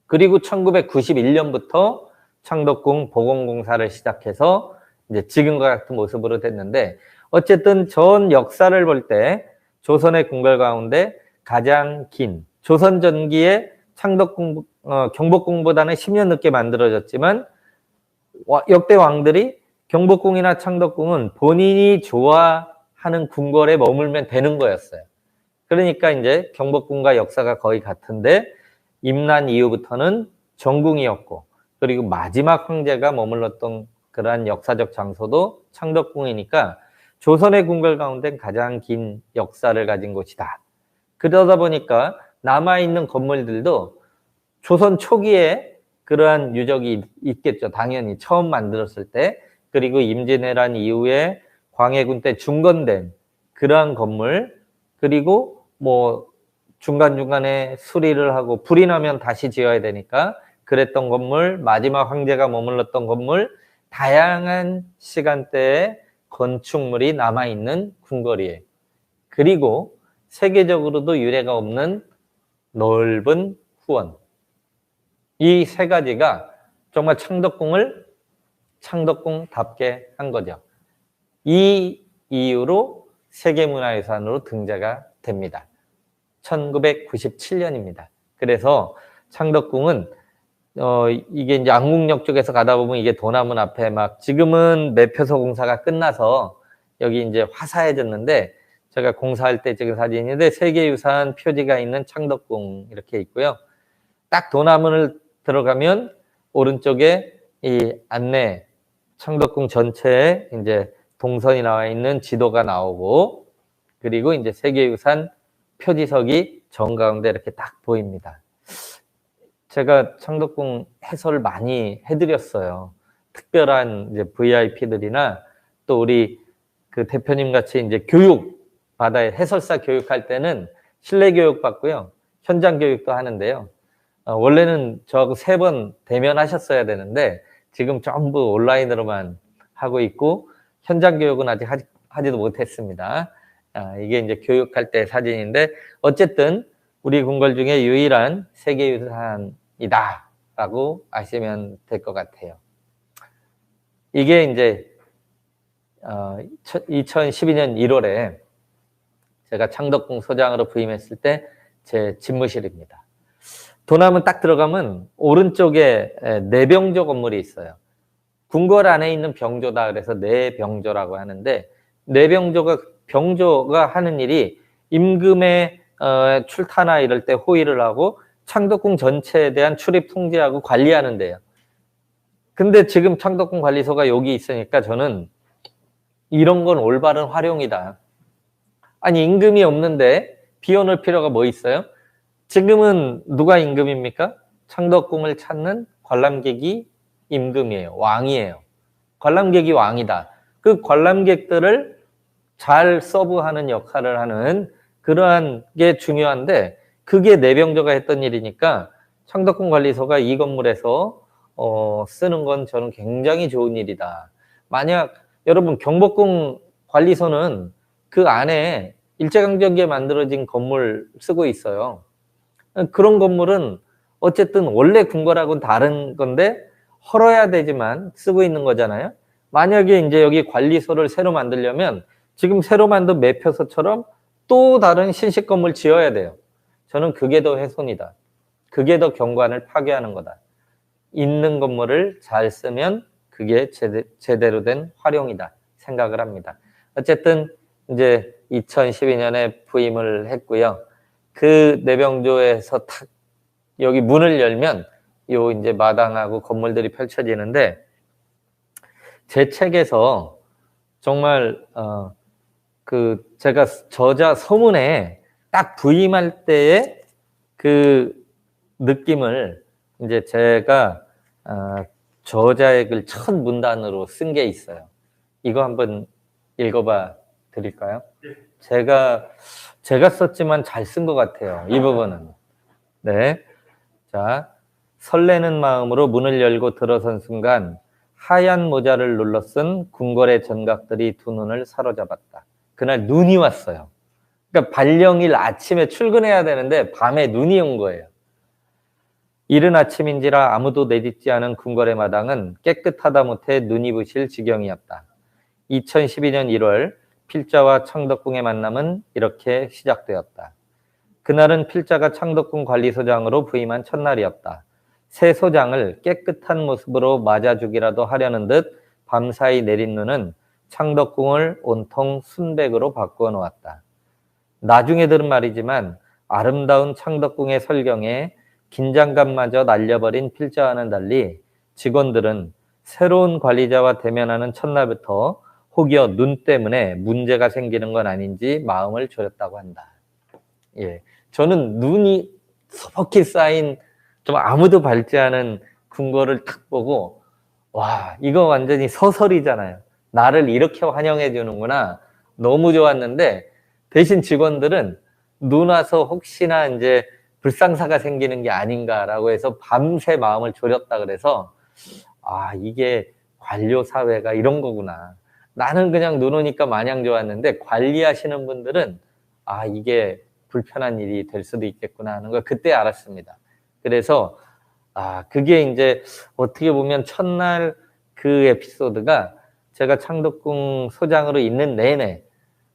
그리고 1991년부터 창덕궁 복원공사를 시작해서 이제 지금과 같은 모습으로 됐는데 어쨌든 전 역사를 볼 때 조선의 궁궐 가운데 가장 긴 조선 전기에 창덕궁 경복궁보다는 10년 늦게 만들어졌지만 역대 왕들이 경복궁이나 창덕궁은 본인이 좋아하는 궁궐에 머물면 되는 거였어요. 그러니까 이제 경복궁과 역사가 거의 같은데 임난 이후부터는 정궁이었고 그리고 마지막 황제가 머물렀던 그러한 역사적 장소도 창덕궁이니까 조선의 궁궐 가운데 가장 긴 역사를 가진 곳이다. 그러다 보니까 남아있는 건물들도 조선 초기에 그러한 유적이 있겠죠. 당연히 처음 만들었을 때. 그리고 임진왜란 이후에 광해군 때 중건된 그러한 건물, 그리고 뭐 중간중간에 수리를 하고 불이 나면 다시 지어야 되니까 그랬던 건물, 마지막 황제가 머물렀던 건물, 다양한 시간대에 건축물이 남아있는 궁궐이에요. 그리고 세계적으로도 유례가 없는 넓은 후원. 이 세 가지가 정말 창덕궁을 창덕궁답게 한 거죠. 이 이유로 세계문화유산으로 등재가 됩니다. 1997년입니다. 그래서 창덕궁은 이게 이제 안국역 쪽에서 가다 보면 이게 도남문 앞에 막 지금은 매표소 공사가 끝나서 여기 이제 화사해졌는데 제가 공사할 때 찍은 사진인데 세계유산 표지가 있는 창덕궁 이렇게 있고요. 딱 도남문을 들어가면 오른쪽에 이 안내 창덕궁 전체에 이제 동선이 나와 있는 지도가 나오고 그리고 이제 세계유산 표지석이 정가운데 이렇게 딱 보입니다. 제가 창덕궁 해설을 많이 해드렸어요. 특별한 이제 VIP들이나 또 우리 그 대표님 같이 이제 교육 받아야 해설사 교육할 때는 실내 교육 받고요. 현장 교육도 하는데요. 원래는 저하고 3번 대면하셨어야 되는데 지금 전부 온라인으로만 하고 있고 현장 교육은 아직 하지도 못했습니다. 이게 이제 교육할 때 사진인데 어쨌든 우리 궁궐 중에 유일한 세계유산이다 라고 아시면 될 것 같아요. 이게 이제 2012년 1월에 제가 창덕궁 소장으로 부임했을 때 제 집무실입니다. 도남은 딱 들어가면 오른쪽에 내병조 건물이 있어요. 궁궐 안에 있는 병조다 그래서 내병조라고 하는데 병조가 하는 일이 임금의 출타나 이럴 때 호위를 하고 창덕궁 전체에 대한 출입 통제하고 관리하는 데요. 근데 지금 창덕궁 관리소가 여기 있으니까 저는 이런 건 올바른 활용이다. 아니 임금이 없는데 비워놓을 필요가 뭐 있어요? 지금은 누가 임금입니까? 창덕궁을 찾는 관람객이 임금이에요. 왕이에요. 관람객이 왕이다. 그 관람객들을 잘 서브하는 역할을 하는 그러한 게 중요한데 그게 내병조가 했던 일이니까 창덕궁 관리소가 이 건물에서 쓰는 건 저는 굉장히 좋은 일이다. 만약 여러분 경복궁 관리소는 그 안에 일제강점기에 만들어진 건물 쓰고 있어요. 그런 건물은 어쨌든 원래 궁궐하고는 다른 건데 헐어야 되지만 쓰고 있는 거잖아요. 만약에 이제 여기 관리소를 새로 만들려면 지금 새로 만든 매표소처럼 또 다른 신식 건물 지어야 돼요. 저는 그게 더 훼손이다. 그게 더 경관을 파괴하는 거다. 있는 건물을 잘 쓰면 그게 제대로 된 활용이다 생각을 합니다. 어쨌든 이제 2012년에 부임을 했고요. 그 내병조에서 탁 여기 문을 열면 요 이제 마당하고 건물들이 펼쳐지는데 제 책에서 정말 그 제가 저자 서문에 딱 부임할 때의 그 느낌을 이제 제가 저자의 글 첫 문단으로 쓴 게 있어요. 이거 한번 읽어봐 드릴까요? 제가 썼지만 잘 쓴 것 같아요. 이 부분은. 네. 자, 설레는 마음으로 문을 열고 들어선 순간 하얀 모자를 눌러 쓴 궁궐의 전각들이 두 눈을 사로잡았다. 그날 눈이 왔어요. 그러니까 발령일 아침에 출근해야 되는데 밤에 눈이 온 거예요. 이른 아침인지라 아무도 내딛지 않은 궁궐의 마당은 깨끗하다 못해 눈이 부실 지경이었다. 2012년 1월 필자와 창덕궁의 만남은 이렇게 시작되었다. 그날은 필자가 창덕궁 관리소장으로 부임한 첫날이었다. 새 소장을 깨끗한 모습으로 맞아주기라도 하려는 듯 밤사이 내린 눈은 창덕궁을 온통 순백으로 바꾸어 놓았다. 나중에 들은 말이지만 아름다운 창덕궁의 설경에 긴장감마저 날려버린 필자와는 달리 직원들은 새로운 관리자와 대면하는 첫날부터 혹여 눈 때문에 문제가 생기는 건 아닌지 마음을 졸였다고 한다. 예, 저는 눈이 서먹히 쌓인 좀 아무도 밟지 않은 궁궐을 탁 보고 와, 이거 완전히 서설이잖아요. 나를 이렇게 환영해 주는구나. 너무 좋았는데 대신 직원들은 눈 와서 혹시나 이제 불상사가 생기는 게 아닌가라고 해서 밤새 마음을 졸였다 그래서 아, 이게 관료 사회가 이런 거구나. 나는 그냥 눈 오니까 마냥 좋았는데 관리하시는 분들은 아, 이게 불편한 일이 될 수도 있겠구나 하는 걸 그때 알았습니다. 그래서 아, 그게 이제 어떻게 보면 첫날 그 에피소드가 제가 창덕궁 소장으로 있는 내내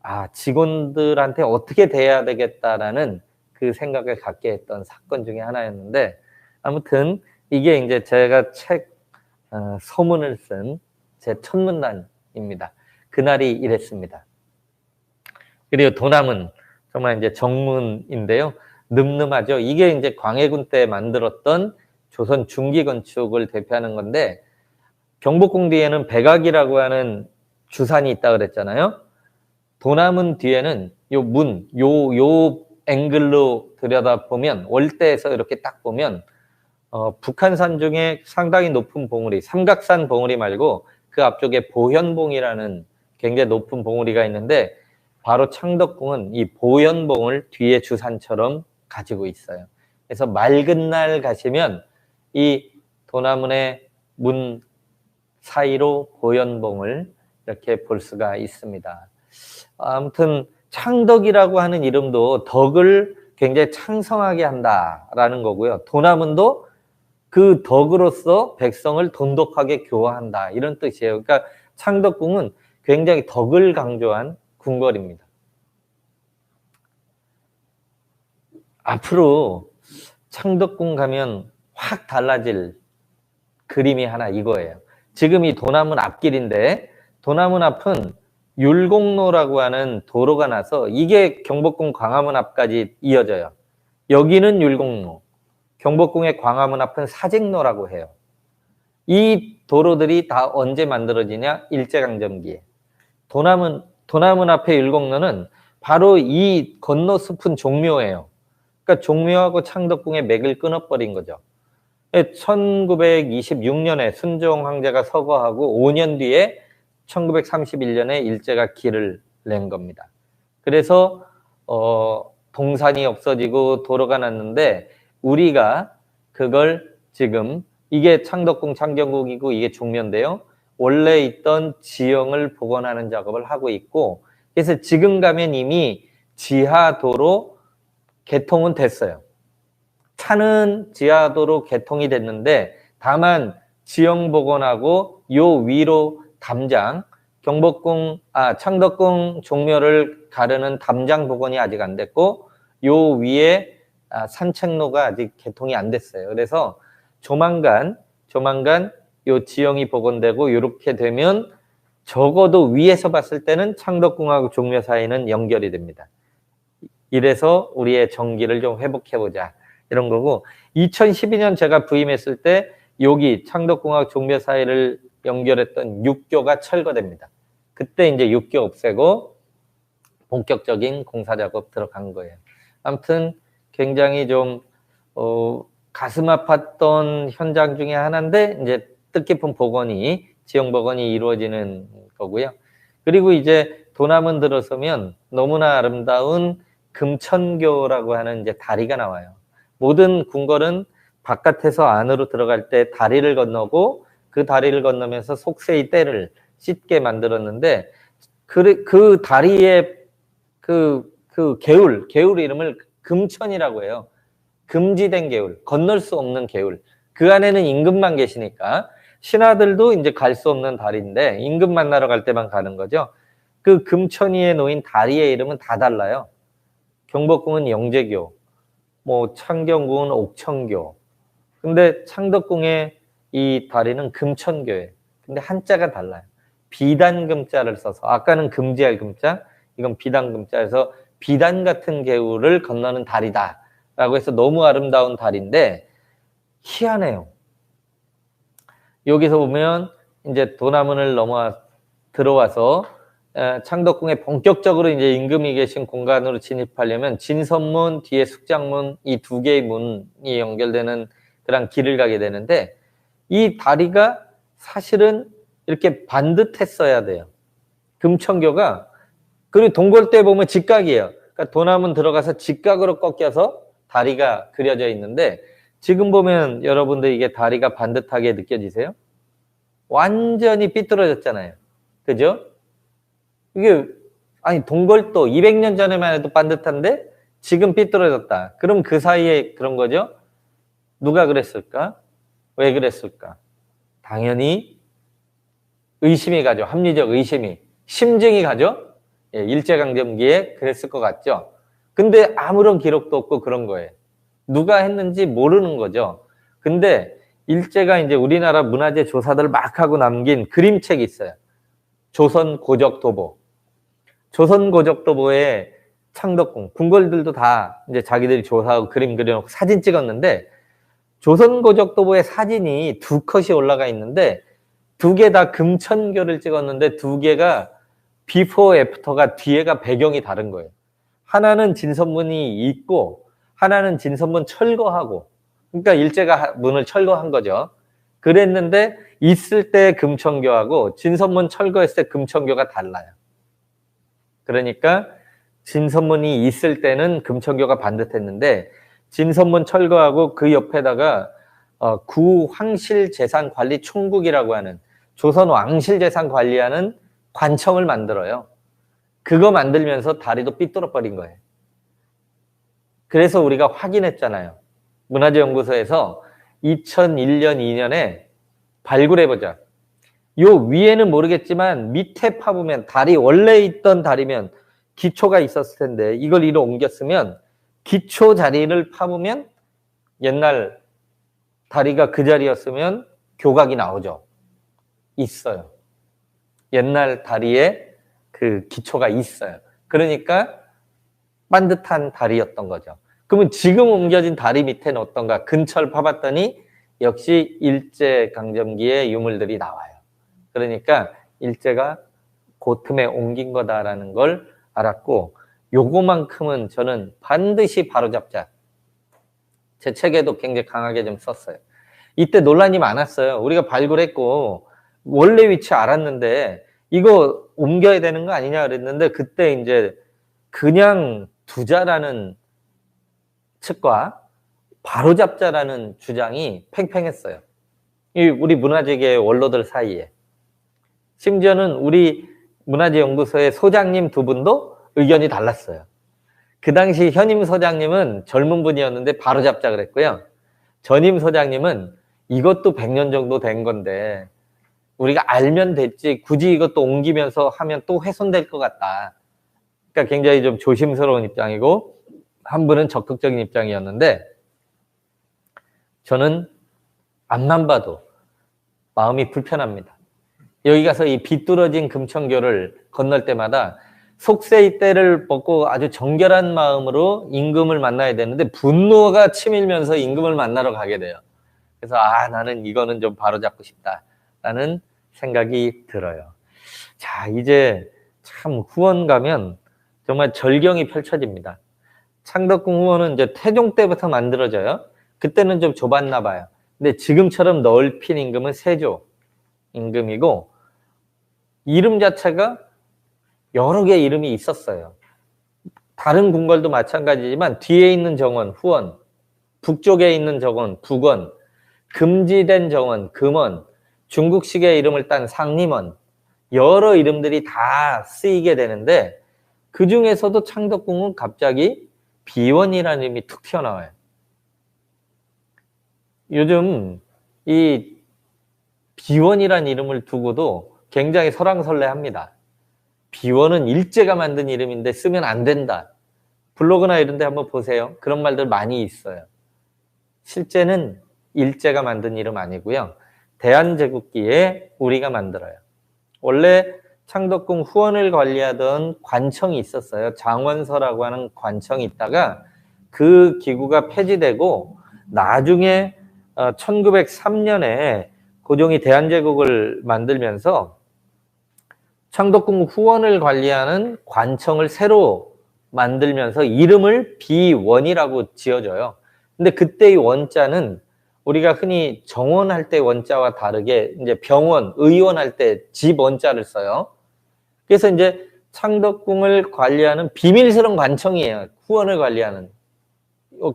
아, 직원들한테 어떻게 대해야 되겠다라는 그 생각을 갖게 했던 사건 중에 하나였는데 아무튼 이게 이제 제가 책 서문을 쓴 제 첫 문단입니다. 그날이 이랬습니다. 그리고 도남은 정말 이제 정문인데요. 늠름하죠. 이게 이제 광해군 때 만들었던 조선 중기 건축을 대표하는 건데 경복궁 뒤에는 백악이라고 하는 주산이 있다 그랬잖아요. 도남은 뒤에는 요 문, 요 앵글로 들여다보면 월대에서 이렇게 딱 보면 북한산 중에 상당히 높은 봉우리, 삼각산 봉우리 말고 그 앞쪽에 보현봉이라는 굉장히 높은 봉우리가 있는데 바로 창덕궁은 이 보현봉을 뒤에 주산처럼 가지고 있어요. 그래서 맑은 날 가시면 이 도남문의 문 사이로 보현봉을 이렇게 볼 수가 있습니다. 아무튼 창덕이라고 하는 이름도 덕을 굉장히 창성하게 한다라는 거고요. 도남문도 그 덕으로서 백성을 돈독하게 교화한다 이런 뜻이에요. 그러니까 창덕궁은 굉장히 덕을 강조한 궁궐입니다. 앞으로 창덕궁 가면 확 달라질 그림이 하나 이거예요. 지금 이 도남문 앞길인데 도남문 앞은 율곡로라고 하는 도로가 나서 이게 경복궁 광화문 앞까지 이어져요. 여기는 율곡로, 경복궁의 광화문 앞은 사직로라고 해요. 이 도로들이 다 언제 만들어지냐? 일제강점기에. 도남문 앞에 율곡로는 바로 이 건너숲은 종묘예요. 그러니까 종묘하고 창덕궁의 맥을 끊어버린 거죠. 1926년에 순종 황제가 서거하고 5년 뒤에 1931년에 일제가 길을 낸 겁니다. 그래서 동산이 없어지고 도로가 났는데 우리가 그걸 지금 이게 창덕궁 창경궁이고 이게 종묘인데요. 원래 있던 지형을 복원하는 작업을 하고 있고 그래서 지금 가면 이미 지하도로 개통은 됐어요. 차는 지하도로 개통이 됐는데 다만 지형 복원하고 요 위로 담장, 창덕궁 종묘를 가르는 담장 복원이 아직 안 됐고 요 위에 산책로가 아직 개통이 안 됐어요. 그래서 조만간 요 지형이 복원되고 이렇게 되면 적어도 위에서 봤을 때는 창덕궁하고 종묘 사이는 연결이 됩니다. 이래서 우리의 정기를 좀 회복해보자. 이런 거고 2012년 제가 부임했을 때 여기 창덕궁하고 종묘 사이를 연결했던 육교가 철거됩니다. 그때 이제 육교 없애고 본격적인 공사 작업 들어간 거예요. 아무튼 굉장히 좀 가슴 아팠던 현장 중에 하나인데 이제 뜻깊은 복원이 지형 복원이 이루어지는 거고요. 그리고 이제 도남은 들어서면 너무나 아름다운 금천교라고 하는 이제 다리가 나와요. 모든 궁궐은 바깥에서 안으로 들어갈 때 다리를 건너고 그 다리를 건너면서 속세의 때를 씻게 만들었는데 그 다리의 그 개울 이름을 금천이라고 해요. 금지된 개울, 건널 수 없는 개울. 그 안에는 임금만 계시니까 신하들도 이제 갈 수 없는 다리인데 임금 만나러 갈 때만 가는 거죠. 그 금천 위에 놓인 다리의 이름은 다 달라요. 경복궁은 영재교, 뭐 창경궁은 옥천교. 근데 창덕궁의 이 다리는 금천교예요. 근데 한자가 달라요. 비단금자를 써서 아까는 금지할 금자, 이건 비단금자에서 비단 같은 개울을 건너는 다리다라고 해서 너무 아름다운 다리인데 희한해요. 여기서 보면 이제 도남문을 들어와서 창덕궁에 본격적으로 이제 임금이 계신 공간으로 진입하려면 진선문 뒤에 숙장문 이 두 개의 문이 연결되는 그런 길을 가게 되는데 이 다리가 사실은 이렇게 반듯했어야 돼요. 금천교가 그리고 동골대 보면 직각이에요. 그러니까 도남문 들어가서 직각으로 꺾여서 다리가 그려져 있는데 지금 보면 여러분들 이게 다리가 반듯하게 느껴지세요? 완전히 삐뚤어졌잖아요. 그죠? 이게 아니 동골도 200년 전에만 해도 반듯한데 지금 삐뚤어졌다. 그럼 그 사이에 그런 거죠? 누가 그랬을까? 왜 그랬을까? 당연히 의심이 가죠. 합리적 의심이. 심증이 가죠? 예, 일제강점기에 그랬을 것 같죠? 근데 아무런 기록도 없고 그런 거예요. 누가 했는지 모르는 거죠. 근데 일제가 이제 우리나라 문화재 조사들 막 하고 남긴 그림책이 있어요. 조선 고적도보. 조선 고적도보에 창덕궁, 궁궐들도 다 이제 자기들이 조사하고 그림 그려놓고 사진 찍었는데 조선 고적도보의 사진이 두 컷이 올라가 있는데 두 개 다 금천교를 찍었는데 두 개가 비포 애프터가 뒤에가 배경이 다른 거예요. 하나는 진선문이 있고 하나는 진선문 철거하고 그러니까 일제가 문을 철거한 거죠. 그랬는데 있을 때 금천교하고 진선문 철거했을 때 금천교가 달라요. 그러니까 진선문이 있을 때는 금천교가 반듯했는데 진선문 철거하고 그 옆에다가 구황실재산관리총국이라고 하는 조선 왕실재산 관리하는 관청을 만들어요. 그거 만들면서 다리도 삐뚤어버린 거예요. 그래서 우리가 확인했잖아요. 문화재연구소에서 2001년, 2년에 발굴해보자. 요 위에는 모르겠지만 밑에 파보면 다리 원래 있던 다리면 기초가 있었을 텐데 이걸 이로 옮겼으면 기초 자리를 파보면 옛날 다리가 그 자리였으면 교각이 나오죠. 있어요. 옛날 다리에 그 기초가 있어요. 그러니까 반듯한 다리였던 거죠. 그러면 지금 옮겨진 다리 밑에는 어떤가? 근처를 파봤더니 역시 일제강점기의 유물들이 나와요. 그러니까 일제가 그 틈에 옮긴 거다라는 걸 알았고 요거만큼은 저는 반드시 바로잡자. 제 책에도 굉장히 강하게 좀 썼어요. 이때 논란이 많았어요. 우리가 발굴했고 원래 위치 알았는데 이거 옮겨야 되는 거 아니냐 그랬는데 그때 이제 그냥 두자라는 측과 바로잡자라는 주장이 팽팽했어요. 우리 문화재계 원로들 사이에. 심지어는 우리 문화재연구소의 소장님 두 분도 의견이 달랐어요. 그 당시 현임 소장님은 젊은 분이었는데 바로잡자 그랬고요. 전임 소장님은 이것도 100년 정도 된 건데 우리가 알면 됐지 굳이 이것도 옮기면서 하면 또 훼손될 것 같다. 그러니까 굉장히 좀 조심스러운 입장이고 한 분은 적극적인 입장이었는데 저는 앞만 봐도 마음이 불편합니다. 여기 가서 이 비뚤어진 금천교를 건널 때마다 속세의 때를 벗고 아주 정결한 마음으로 임금을 만나야 되는데 분노가 치밀면서 임금을 만나러 가게 돼요. 그래서 나는 이거는 좀 바로잡고 싶다라는 생각이 들어요. 자, 이제 참 후원 가면 정말 절경이 펼쳐집니다. 창덕궁 후원은 이제 태종 때부터 만들어져요. 그때는 좀 좁았나 봐요. 근데 지금처럼 넓힌 임금은 세조 임금이고 이름 자체가 여러 개의 이름이 있었어요. 다른 궁궐도 마찬가지지만 뒤에 있는 정원, 후원, 북쪽에 있는 정원, 북원, 금지된 정원, 금원, 중국식의 이름을 딴 상림원, 여러 이름들이 다 쓰이게 되는데 그 중에서도 창덕궁은 갑자기 비원이라는 이름이 툭 튀어나와요. 요즘 이 비원이라는 이름을 두고도 굉장히 설왕설래합니다. 비원은 일제가 만든 이름인데 쓰면 안 된다. 블로그나 이런 데 한번 보세요. 그런 말들 많이 있어요. 실제는 일제가 만든 이름 아니고요. 대한제국기에 우리가 만들어요. 원래 창덕궁 후원을 관리하던 관청이 있었어요. 장원서라고 하는 관청이 있다가 그 기구가 폐지되고 나중에 1903년에 고종이 대한제국을 만들면서 창덕궁 후원을 관리하는 관청을 새로 만들면서 이름을 비원이라고 지어줘요. 근데 그때의 원자는 우리가 흔히 정원할 때 원자와 다르게 이제 병원, 의원할 때 집 원자를 써요. 그래서 이제 창덕궁을 관리하는 비밀스러운 관청이에요. 후원을 관리하는.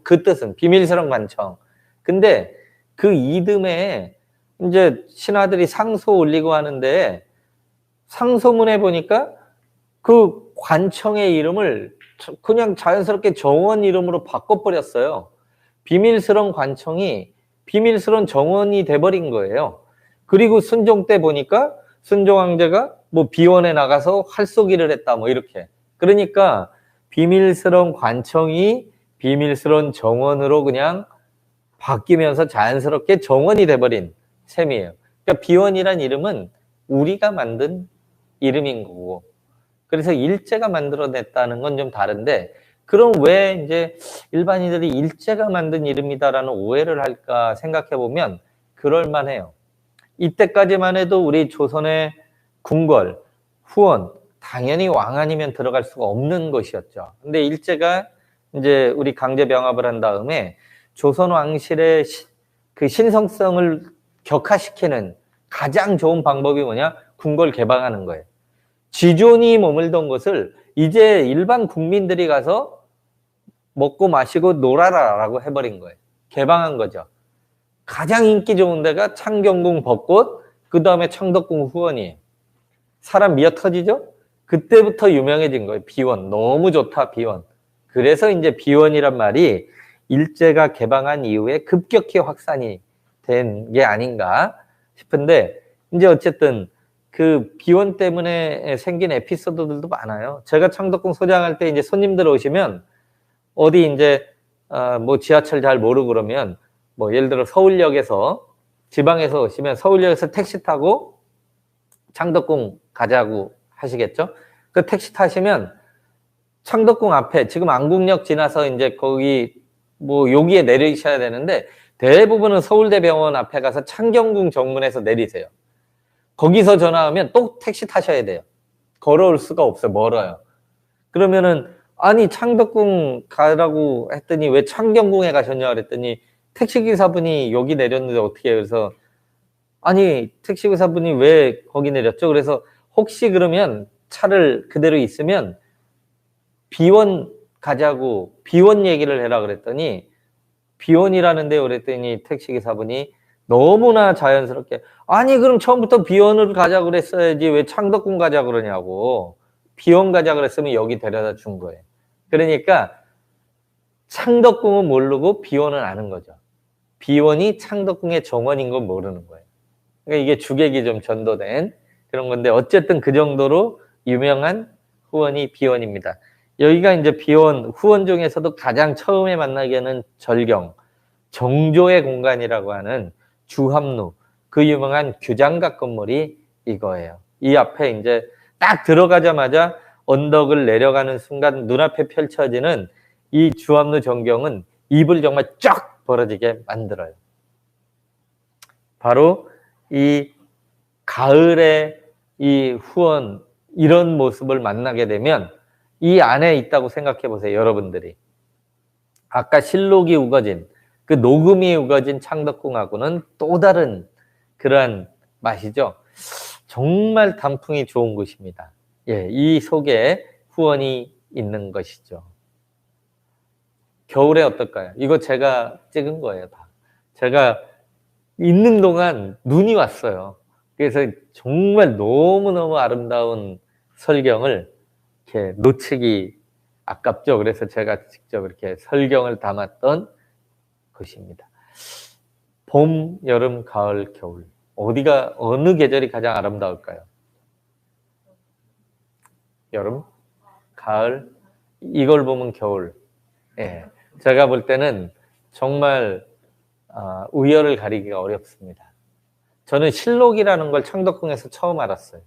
그 뜻은 비밀스러운 관청. 근데 그 이듬해 이제 신하들이 상소 올리고 하는데 상소문에 보니까 그 관청의 이름을 그냥 자연스럽게 정원 이름으로 바꿔버렸어요. 비밀스러운 관청이 비밀스러운 정원이 돼버린 거예요. 그리고 순종 때 보니까 순종 황제가 뭐 비원에 나가서 활쏘기를 했다 뭐 이렇게. 그러니까 비밀스러운 관청이 비밀스러운 정원으로 그냥 바뀌면서 자연스럽게 정원이 돼버린 셈이에요. 그러니까 비원이란 이름은 우리가 만든 이름인 거고. 그래서 일제가 만들어냈다는 건 좀 다른데 그럼 왜 이제 일반인들이 일제가 만든 이름이다라는 오해를 할까 생각해 보면 그럴만해요. 이때까지만 해도 우리 조선의 궁궐, 후원, 당연히 왕 아니면 들어갈 수가 없는 것이었죠. 근데 일제가 이제 우리 강제 병합을 한 다음에 조선 왕실의 그 신성성을 격화시키는 가장 좋은 방법이 뭐냐? 궁궐 개방하는 거예요. 지존이 머물던 것을 이제 일반 국민들이 가서 먹고 마시고 놀아라라고 해버린 거예요. 개방한 거죠. 가장 인기 좋은 데가 창경궁 벚꽃, 그 다음에 창덕궁 후원이에요. 사람 미어 터지죠? 그때부터 유명해진 거예요. 비원. 너무 좋다, 비원. 그래서 이제 비원이란 말이 일제가 개방한 이후에 급격히 확산이 된 게 아닌가 싶은데, 이제 어쨌든 그 비원 때문에 생긴 에피소드들도 많아요. 제가 창덕궁 소장할 때 이제 손님들 오시면 어디 이제 뭐 지하철 잘 모르고 그러면 뭐 예를 들어 서울역에서 지방에서 오시면 서울역에서 택시 타고 창덕궁 가자고 하시겠죠? 그 택시 타시면 창덕궁 앞에 지금 안국역 지나서 이제 거기 뭐 여기에 내리셔야 되는데 대부분은 서울대병원 앞에 가서 창경궁 정문에서 내리세요. 거기서 전화하면 또 택시 타셔야 돼요. 걸어올 수가 없어요. 멀어요. 그러면은 아니 창덕궁 가라고 했더니 왜 창경궁에 가셨냐 그랬더니 택시기사분이 여기 내렸는데 어떻게 해요? 그래서 아니 택시기사분이 왜 거기 내렸죠? 그래서 혹시 그러면 차를 그대로 있으면 비원 가자고 비원 얘기를 해라 그랬더니 비원이라는데요 그랬더니 택시기사분이 너무나 자연스럽게 아니 그럼 처음부터 비원을 가자고 그랬어야지 왜 창덕궁 가자고 그러냐고. 비원 가자고 그랬으면 여기 데려다 준 거예요. 그러니까 창덕궁은 모르고 비원은 아는 거죠. 비원이 창덕궁의 정원인 건 모르는 거예요. 그러니까 이게 주객이 좀 전도된 그런 건데 어쨌든 그 정도로 유명한 후원이 비원입니다. 여기가 이제 비원, 후원 중에서도 가장 처음에 만나게 하는 절경, 정조의 공간이라고 하는 주합루, 그 유명한 규장각 건물이 이거예요. 이 앞에 이제 딱 들어가자마자 언덕을 내려가는 순간 눈앞에 펼쳐지는 이 주암루 전경은 입을 정말 쫙 벌어지게 만들어요. 바로 이 가을의 이 후원, 이런 모습을 만나게 되면 이 안에 있다고 생각해 보세요, 여러분들이. 아까 실록이 우거진, 그 녹음이 우거진 창덕궁하고는 또 다른 그러한 맛이죠. 정말 단풍이 좋은 곳입니다. 예, 이 속에 후원이 있는 것이죠. 겨울에 어떨까요? 이거 제가 찍은 거예요, 다. 제가 있는 동안 눈이 왔어요. 그래서 정말 너무너무 아름다운 설경을 이렇게 놓치기 아깝죠. 그래서 제가 직접 이렇게 설경을 담았던 것입니다. 봄, 여름, 가을, 겨울. 어느 계절이 가장 아름다울까요? 여름, 가을, 이걸 보면 겨울. 예. 제가 볼 때는 정말 우열을 가리기가 어렵습니다. 저는 실록이라는 걸 창덕궁에서 처음 알았어요.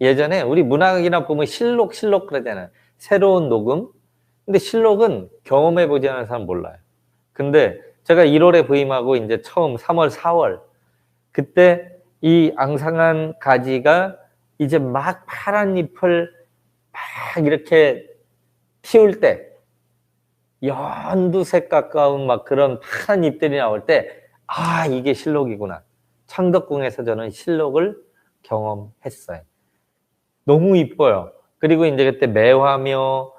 예전에 우리 문학이나 보면 실록 그러잖아요. 새로운 녹음. 근데 실록은 경험해보지 않은 사람 몰라요. 근데 제가 1월에 부임하고 이제 처음 3월, 4월. 그때 이 앙상한 가지가 이제 막 파란 잎을 막 이렇게 틔울 때, 연두색 가까운 막 그런 파란 잎들이 나올 때, 아, 이게 실록이구나. 창덕궁에서 저는 실록을 경험했어요. 너무 이뻐요. 그리고 이제 그때 매화며,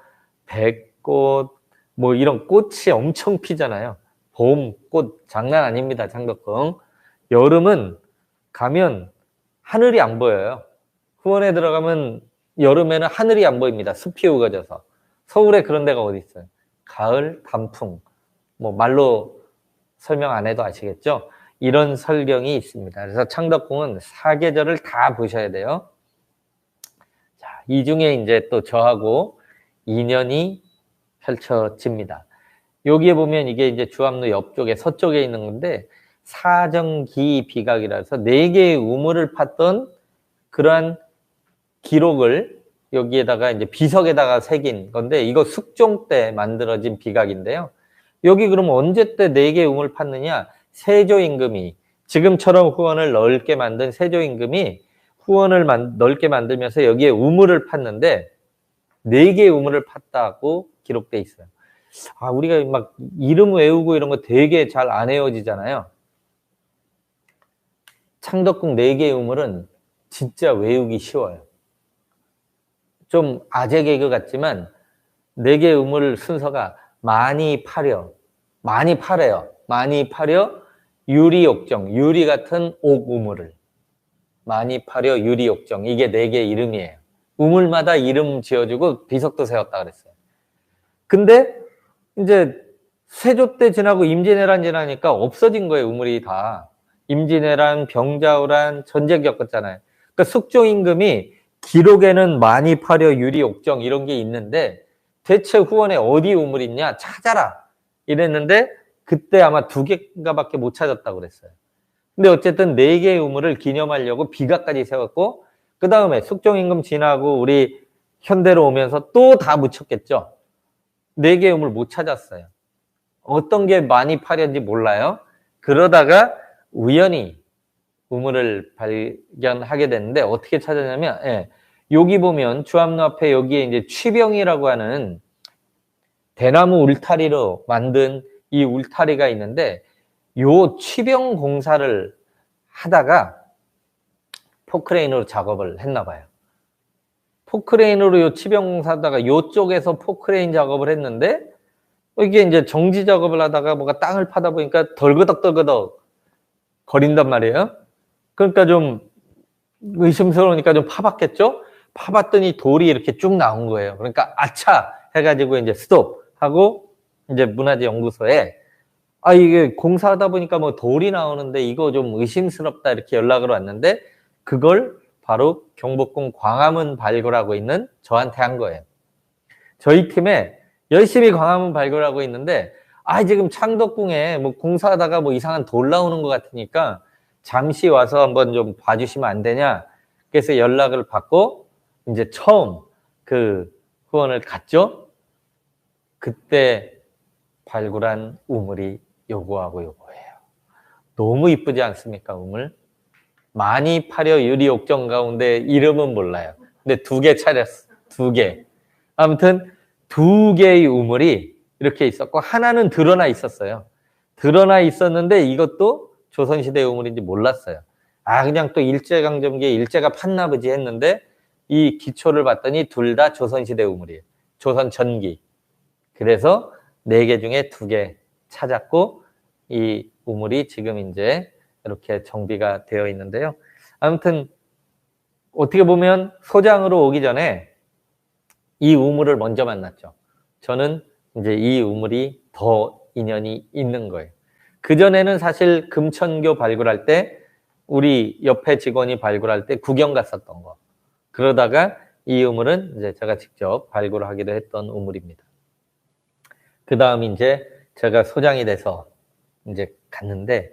백꽃, 뭐 이런 꽃이 엄청 피잖아요. 봄, 꽃, 장난 아닙니다, 창덕궁. 여름은 가면 하늘이 안 보여요. 후원에 들어가면 여름에는 하늘이 안 보입니다. 숲이 우거져서. 서울에 그런 데가 어디 있어요? 가을, 단풍. 뭐 말로 설명 안 해도 아시겠죠? 이런 설경이 있습니다. 그래서 창덕궁은 사계절을 다 보셔야 돼요. 자, 이 중에 이제 또 저하고 인연이 펼쳐집니다. 여기에 보면 이게 이제 주암루 옆쪽에 서쪽에 있는 건데 사정기 비각이라서 4개의 우물을 팠던 그러한 기록을 여기에다가 이제 비석에다가 새긴 건데 이거 숙종 때 만들어진 비각인데요. 여기 그럼 언제 때 4개의 우물을 팠느냐? 세조 임금이 지금처럼 후원을 넓게 만든 세조 임금이 후원을 넓게 만들면서 여기에 우물을 팠는데 4개의 우물을 팠다고 기록돼 있어요. 아, 우리가 막 이름 외우고 이런 거 되게 잘 안 외워지잖아요. 창덕궁 4개의 우물은 진짜 외우기 쉬워요. 좀 아재 개그 같지만 4개의 우물 순서가 많이 파려 유리옥정, 유리 같은 옥 우물을 많이 파려 유리옥정, 이게 4개의 이름이에요. 우물마다 이름 지어주고 비석도 세웠다 그랬어요. 근데 이제 세조 때 지나고 임진왜란 지나니까 없어진 거예요, 우물이 다. 임진왜란, 병자호란, 전쟁 겪었잖아요. 그러니까 숙종 임금이 기록에는 많이 파려 유리옥정 이런 게 있는데 대체 후원에 어디 우물이 있냐 찾아라 이랬는데 그때 아마 2개인가 밖에 못 찾았다고 그랬어요. 근데 어쨌든 4개의 우물을 기념하려고 비각까지 세웠고 그 다음에 숙종 임금 지나고 우리 현대로 오면서 또 다 묻혔겠죠. 4개의 우물 못 찾았어요. 어떤 게 많이 파렸는지 몰라요. 그러다가 우연히 우물을 발견하게 됐는데 어떻게 찾았냐면 여기 보면 주암루 앞에 여기에 이제 취병이라고 하는 대나무 울타리로 만든 이 울타리가 있는데 요 취병 공사를 하다가 포크레인으로 작업을 했나 봐요. 포크레인으로 요 취병 공사하다가 요쪽에서 포크레인 작업을 했는데 이게 이제 정지 작업을 하다가 뭐가 땅을 파다 보니까 덜그덕 거린단 말이에요. 그러니까 좀 의심스러우니까 좀 파봤겠죠? 파봤더니 돌이 이렇게 쭉 나온 거예요. 그러니까 아차 해가지고 이제 스톱 하고 이제 문화재연구소에 이게 공사하다 보니까 뭐 돌이 나오는데 이거 좀 의심스럽다 이렇게 연락을 왔는데 그걸 바로 경복궁 광화문 발굴하고 있는 저한테 한 거예요. 저희 팀에 열심히 광화문 발굴하고 있는데 지금 창덕궁에 뭐 공사하다가 뭐 이상한 돌 나오는 것 같으니까 잠시 와서 한번 좀 봐주시면 안 되냐. 그래서 연락을 받고 이제 처음 그 후원을 갔죠. 그때 발굴한 우물이 요거하고 요거예요. 너무 이쁘지 않습니까, 우물? 많이 파려 유리 옥정 가운데 이름은 몰라요. 근데 2개 차렸어. 2개. 아무튼 2개의 우물이 이렇게 있었고 하나는 드러나 있었어요. 드러나 있었는데 이것도 조선시대 우물인지 몰랐어요. 아, 그냥 또 일제강점기에 일제가 팠나 보지 했는데 이 기초를 봤더니 둘 다 조선시대 우물이에요. 조선 전기. 그래서 4개 중에 2개 찾았고 이 우물이 지금 이제 이렇게 정비가 되어 있는데요. 아무튼 어떻게 보면 소장으로 오기 전에 이 우물을 먼저 만났죠. 저는 이제 이 우물이 더 인연이 있는 거예요. 그전에는 사실 금천교 발굴할 때 우리 옆에 직원이 발굴할 때 구경 갔었던 거. 그러다가 이 우물은 이제 제가 직접 발굴하기도 했던 우물입니다. 그 다음 이제 제가 소장이 돼서 이제 갔는데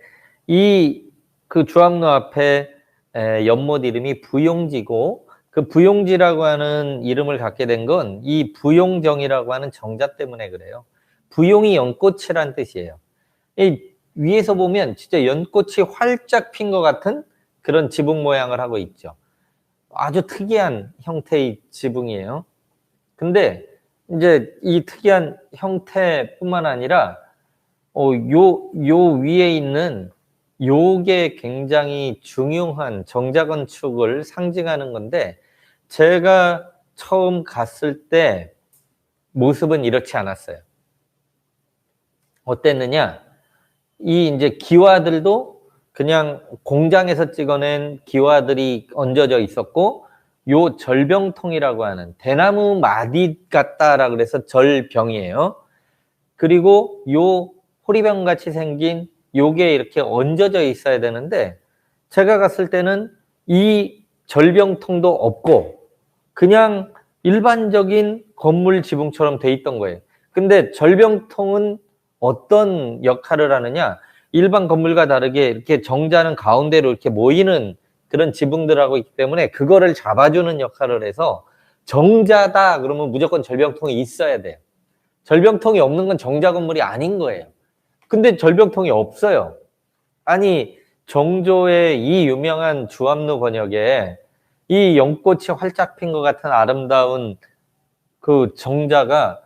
그 주암로 앞에 연못 이름이 부용지고 그 부용지라고 하는 이름을 갖게 된 건 이 부용정이라고 하는 정자 때문에 그래요. 부용이 연꽃이란 뜻이에요. 이 위에서 보면 진짜 연꽃이 활짝 핀 것 같은 그런 지붕 모양을 하고 있죠. 아주 특이한 형태의 지붕이에요. 근데 이제 이 특이한 형태뿐만 아니라 요 위에 있는 요게 굉장히 중요한 정자 건축을 상징하는 건데 제가 처음 갔을 때 모습은 이렇지 않았어요. 어땠느냐? 이 이제 기와들도 그냥 공장에서 찍어낸 기와들이 얹어져 있었고 요 절병통이라고 하는 대나무 마디 같다라 그래서 절병이에요. 그리고 요 호리병 같이 생긴 요게 이렇게 얹어져 있어야 되는데 제가 갔을 때는 이 절병통도 없고 그냥 일반적인 건물 지붕처럼 돼 있던 거예요. 근데 절병통은 어떤 역할을 하느냐? 일반 건물과 다르게 이렇게 정자는 가운데로 이렇게 모이는 그런 지붕들하고 있기 때문에 그거를 잡아주는 역할을 해서 정자다 그러면 무조건 절병통이 있어야 돼요. 절병통이 없는 건 정자 건물이 아닌 거예요. 근데 절병통이 없어요. 아니 정조의 이 유명한 주암루 번역에 이 연꽃이 활짝 핀 것 같은 아름다운 그 정자가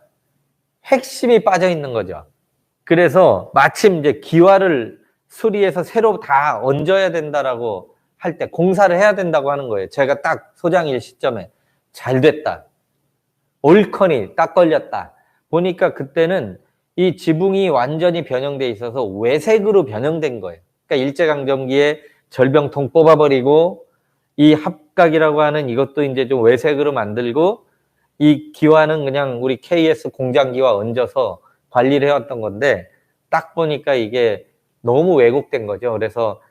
핵심이 빠져 있는 거죠. 그래서 마침 이제 기와를 수리해서 새로 다 얹어야 된다라고 할 때 공사를 해야 된다고 하는 거예요. 제가 딱 소장일 시점에 잘 됐다. 옳거니 딱 걸렸다. 보니까 그때는 이 지붕이 완전히 변형돼 있어서 외색으로 변형된 거예요. 그러니까 일제강점기에 절병통 뽑아버리고 이 합각이라고 하는 이것도 이제 좀 외색으로 만들고 이 기와는 그냥 우리 KS 공장기와 얹어서 관리를 해왔던 건데 딱 보니까 이게 너무 왜곡된 거죠. 그래서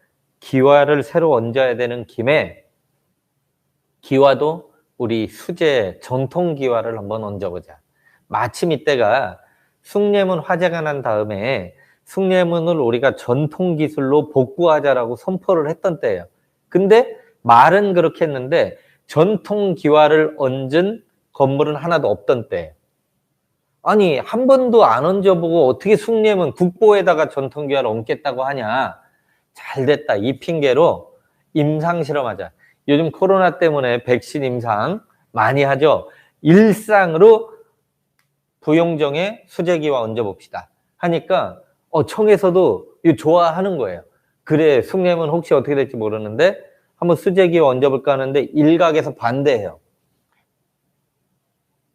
기와를 새로 얹어야 되는 김에 기와도 우리 수제 전통 기와를 한번 얹어보자. 마침 이때가 숭례문 화재가 난 다음에 숭례문을 우리가 전통 기술로 복구하자라고 선포를 했던 때예요. 근데 말은 그렇게 했는데 전통 기와를 얹은 건물은 하나도 없던 때예요. 아니 한 번도 안 얹어보고 어떻게 숭례문 국보에다가 전통 기와를 얹겠다고 하냐. 잘 됐다. 이 핑계로 임상 실험하자. 요즘 코로나 때문에 백신 임상 많이 하죠. 일상으로 부용정에 수제기와 얹어봅시다. 하니까 청에서도 이거 좋아하는 거예요. 그래 숭례문 혹시 어떻게 될지 모르는데 한번 수제기와 얹어볼까 하는데 일각에서 반대해요.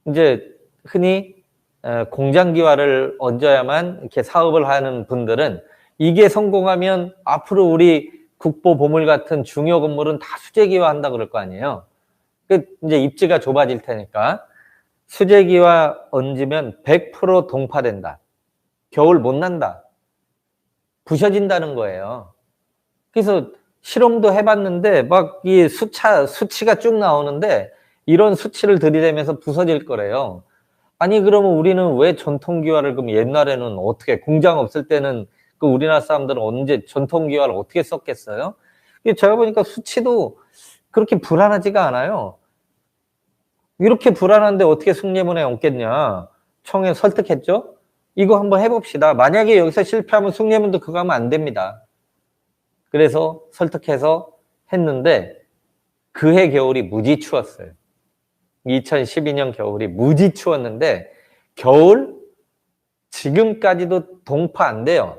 이제 흔히 공장기와를 얹어야만 이렇게 사업을 하는 분들은 이게 성공하면 앞으로 우리 국보 보물 같은 중요 건물은 다 수제기와 한다 그럴 거 아니에요. 이제 입지가 좁아질 테니까 수제기와 얹으면 100% 동파된다. 겨울 못 난다. 부셔진다는 거예요. 그래서 실험도 해봤는데 막 이 수치가 쭉 나오는데 이런 수치를 들이대면서 부서질 거래요. 아니 그러면 우리는 왜 전통기와를 그럼 옛날에는 어떻게 공장 없을 때는 그 우리나라 사람들은 언제 전통기와를 어떻게 썼겠어요? 제가 보니까 수치도 그렇게 불안하지가 않아요. 이렇게 불안한데 어떻게 숭례문에 얹겠냐. 청에 설득했죠. 이거 한번 해봅시다. 만약에 여기서 실패하면 숭례문도 그거 하면 안 됩니다. 그래서 설득해서 했는데 그해 겨울이 무지 추웠어요. 2012년 겨울이 무지 추웠는데 겨울 지금까지도 동파 안 돼요.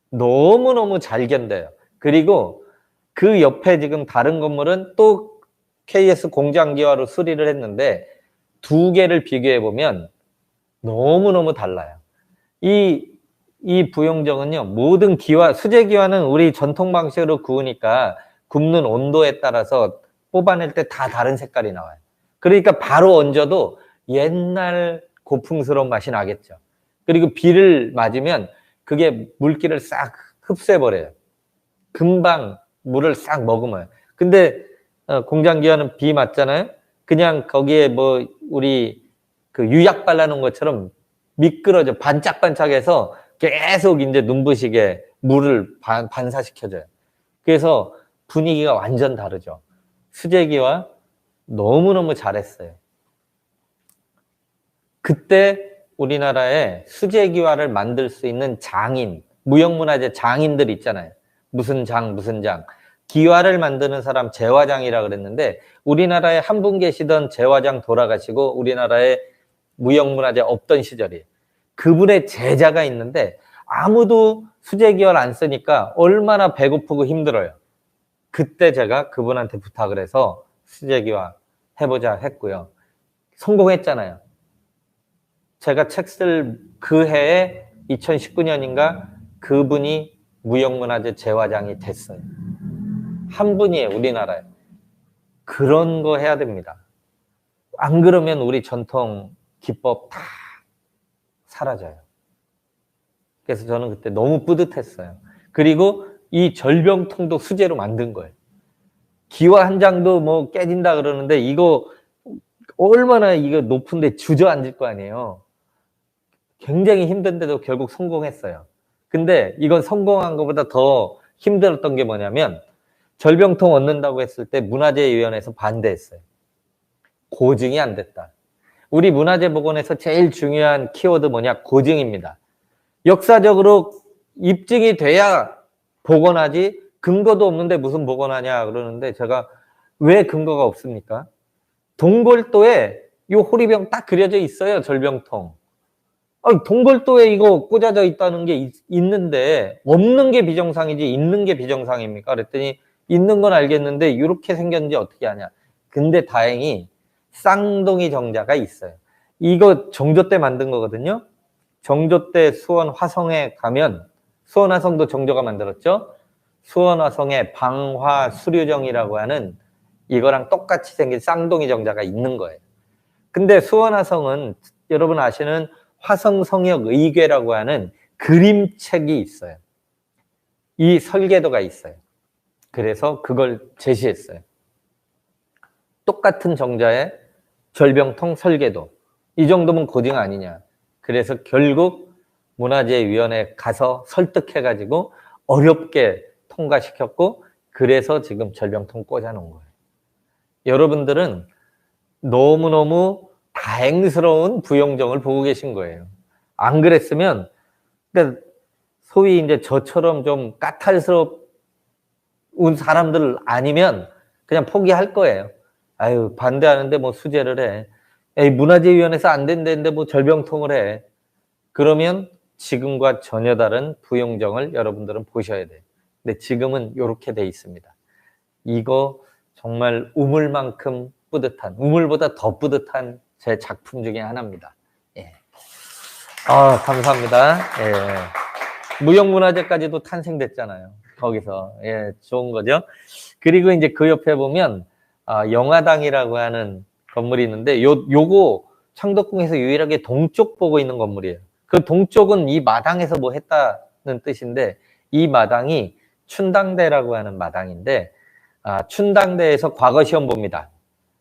너무너무 잘 견뎌요. 그리고 그 옆에 지금 다른 건물은 또 KS 공장기와로 수리를 했는데 두 개를 비교해 보면 너무너무 달라요. 이 부용정은요, 모든 기와, 수제 기와는 우리 전통 방식으로 구우니까 굽는 온도에 따라서 뽑아낼 때 다 다른 색깔이 나와요. 그러니까 바로 얹어도 옛날 고풍스러운 맛이 나겠죠. 그리고 비를 맞으면 그게 물기를 싹 흡수해버려요. 금방 물을 싹 머금어요. 근데 공장기와는 비 맞잖아요. 그냥 거기에 뭐 우리 그 유약 발라놓은 것처럼 미끄러져 반짝반짝해서 계속 이제 눈부시게 물을 반사시켜줘요. 그래서 분위기가 완전 다르죠. 수제기와 너무너무 잘했어요. 그때 우리나라에 수제기와를 만들 수 있는 장인, 무형문화재 장인들 있잖아요. 무슨 장, 무슨 장. 기와를 만드는 사람 제화장이라 그랬는데 우리나라에 한 분 계시던 제화장 돌아가시고 우리나라에 무형문화재 없던 시절이에요. 그분의 제자가 있는데 아무도 수제기와를 안 쓰니까 얼마나 배고프고 힘들어요. 그때 제가 그분한테 부탁을 해서 수제기와 해보자 했고요. 성공했잖아요. 제가 책 쓸 그 해에 2019년인가 그분이 무형문화재 제화장이 됐어요. 한 분이에요, 우리나라에. 그런 거 해야 됩니다. 안 그러면 우리 전통 기법 다 사라져요. 그래서 저는 그때 너무 뿌듯했어요. 그리고 이 절병통도 수제로 만든 거예요. 기와 한 장도 뭐 깨진다 그러는데 이거 얼마나 이거 높은데 주저앉을 거 아니에요. 굉장히 힘든데도 결국 성공했어요. 근데 이건 성공한 것보다 더 힘들었던 게 뭐냐면 절병통 얻는다고 했을 때 문화재위원회에서 반대했어요. 고증이 안 됐다. 우리 문화재보건에서 제일 중요한 키워드 뭐냐? 고증입니다. 역사적으로 입증이 돼야 복원하지 근거도 없는데 무슨 복원하냐 그러는데 제가 왜 근거가 없습니까? 동골도에 이 호리병 딱 그려져 있어요. 절병통. 동골도에 이거 꽂아져 있다는 게 있는데 없는 게 비정상이지 있는 게 비정상입니까? 그랬더니 있는 건 알겠는데 이렇게 생겼는지 어떻게 아냐. 근데 다행히 쌍둥이 정자가 있어요. 이거 정조 때 만든 거거든요. 정조 때 수원 화성에 가면 수원 화성도 정조가 만들었죠. 수원 화성에 방화수류정이라고 하는 이거랑 똑같이 생긴 쌍둥이 정자가 있는 거예요. 근데 수원 화성은 여러분 아시는 화성성역 의궤라고 하는 그림책이 있어요. 이 설계도가 있어요. 그래서 그걸 제시했어요. 똑같은 정자의 절병통 설계도. 이 정도면 고증 아니냐. 그래서 결국 문화재위원회에 가서 설득해가지고 어렵게 통과시켰고 그래서 지금 절병통 꽂아놓은 거예요. 여러분들은 너무너무 다행스러운 부용정을 보고 계신 거예요. 안 그랬으면, 그러니까 소위 이제 저처럼 좀 까탈스러운 사람들 아니면 그냥 포기할 거예요. 아유, 반대하는데 뭐 수제를 해. 에이, 문화재위원회에서 안 된다는데 뭐 절병통을 해. 그러면 지금과 전혀 다른 부용정을 여러분들은 보셔야 돼요. 근데 지금은 이렇게 돼 있습니다. 이거 정말 우물만큼 뿌듯한, 우물보다 더 뿌듯한 제 작품 중에 하나입니다. 예. 감사합니다. 예. 무형문화재까지도 탄생됐잖아요. 거기서. 예, 좋은 거죠. 그리고 이제 그 옆에 보면, 영화당이라고 하는 건물이 있는데, 요거 창덕궁에서 유일하게 동쪽 보고 있는 건물이에요. 그 동쪽은 이 마당에서 뭐 했다는 뜻인데, 이 마당이 춘당대라고 하는 마당인데, 춘당대에서 과거 시험 봅니다.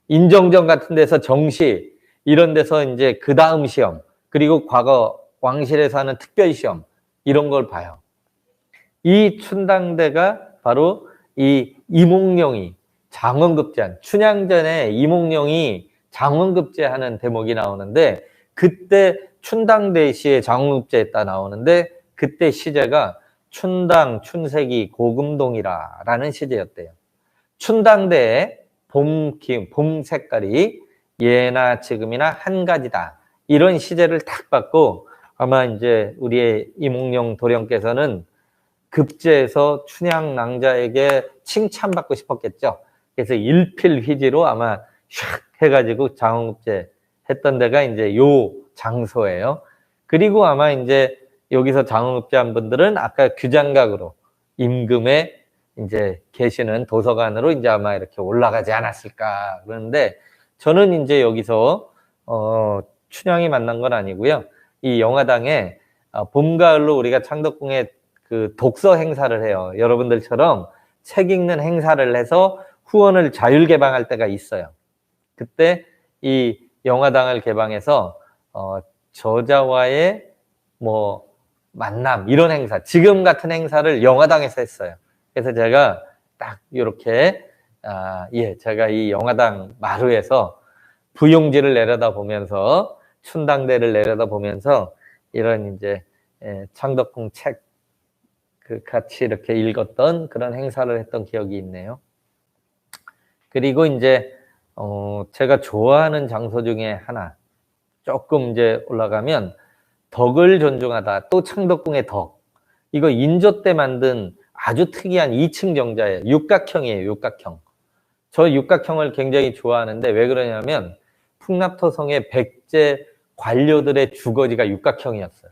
인정전 같은 데서 정시, 이런 데서 이제 그 다음 시험, 그리고 과거 왕실에서 하는 특별 시험, 이런 걸 봐요. 이 춘당대가 바로 이 이몽룡이 장원급제한 춘향전에 이몽룡이 장원급제 하는 대목이 나오는데, 그때 춘당대시에 장원급제 했다 나오는데, 그때 시제가 춘당, 춘색이 고금동이라 라는 시제였대요. 춘당대의 봄 색깔이 예나 지금이나 한 가지다. 이런 시제를 딱 받고 아마 이제 우리의 이몽룡 도령께서는 급제에서 춘향 낭자에게 칭찬받고 싶었겠죠. 그래서 일필휘지로 아마 샥 해가지고 장원급제 했던 데가 이제 요 장소예요. 그리고 아마 이제 여기서 장원급제 한 분들은 아까 규장각으로 임금에 이제 계시는 도서관으로 이제 아마 이렇게 올라가지 않았을까 그러는데, 저는 이제 여기서 춘향이 만난 건 아니고요. 이 영화당에 봄, 가을로 우리가 창덕궁에 그 독서 행사를 해요. 여러분들처럼 책 읽는 행사를 해서 후원을 자율 개방할 때가 있어요. 그때 이 영화당을 개방해서 저자와의 뭐 만남 이런 행사, 지금 같은 행사를 영화당에서 했어요. 그래서 제가 딱 이렇게 제가 이 영화당 마루에서 부용지를 내려다보면서 춘당대를 내려다보면서 이런 이제 창덕궁 책 그 같이 이렇게 읽었던 그런 행사를 했던 기억이 있네요. 그리고 이제 제가 좋아하는 장소 중에 하나, 조금 이제 올라가면 덕을 존중하다. 또 창덕궁의 덕. 이거 인조 때 만든 아주 특이한 2층 정자예요. 육각형이에요. 육각형. 저 육각형을 굉장히 좋아하는데 왜 그러냐면 풍납토성의 백제 관료들의 주거지가 육각형이었어요.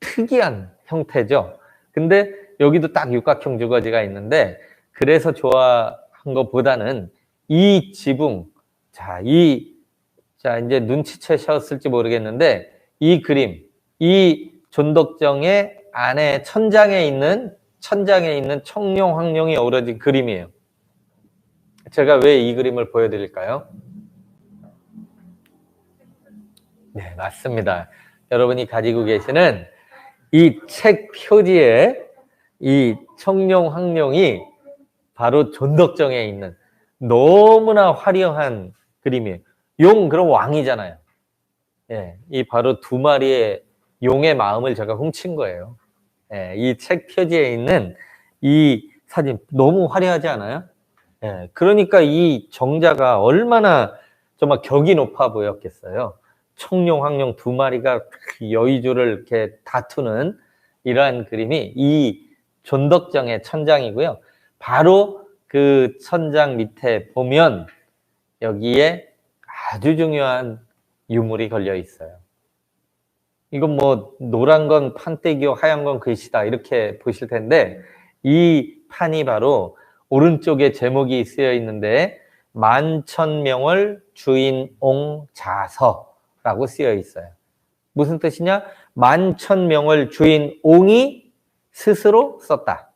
특이한 형태죠. 근데 여기도 딱 육각형 주거지가 있는데, 그래서 좋아한 것보다는 이 지붕, 자 이제 눈치채셨을지 모르겠는데 이 그림, 이 존덕정의 안에 천장에 있는 청룡, 황룡이 어우러진 그림이에요. 제가 왜 이 그림을 보여드릴까요? 네, 맞습니다. 여러분이 가지고 계시는 이 책 표지에 이 청룡, 황룡이 바로 존덕정에 있는 너무나 화려한 그림이에요. 용, 그럼 왕이잖아요. 예, 이 바로 두 마리의 용의 마음을 제가 훔친 거예요. 예, 이 책 표지에 있는 이 사진 너무 화려하지 않아요? 예, 그러니까 이 정자가 얼마나 정말 격이 높아 보였겠어요. 청룡, 황룡 두 마리가 여의주를 이렇게 다투는 이러한 그림이 이 존덕정의 천장이고요. 바로 그 천장 밑에 보면 여기에 아주 중요한 유물이 걸려 있어요. 이건 뭐 노란 건 판때기요, 하얀 건 글씨다 이렇게 보실 텐데, 이 판이 바로 오른쪽에 제목이 쓰여 있는데 만천명월 주인옹자서라고 쓰여 있어요. 무슨 뜻이냐? 만천명월 주인옹이 스스로 썼다.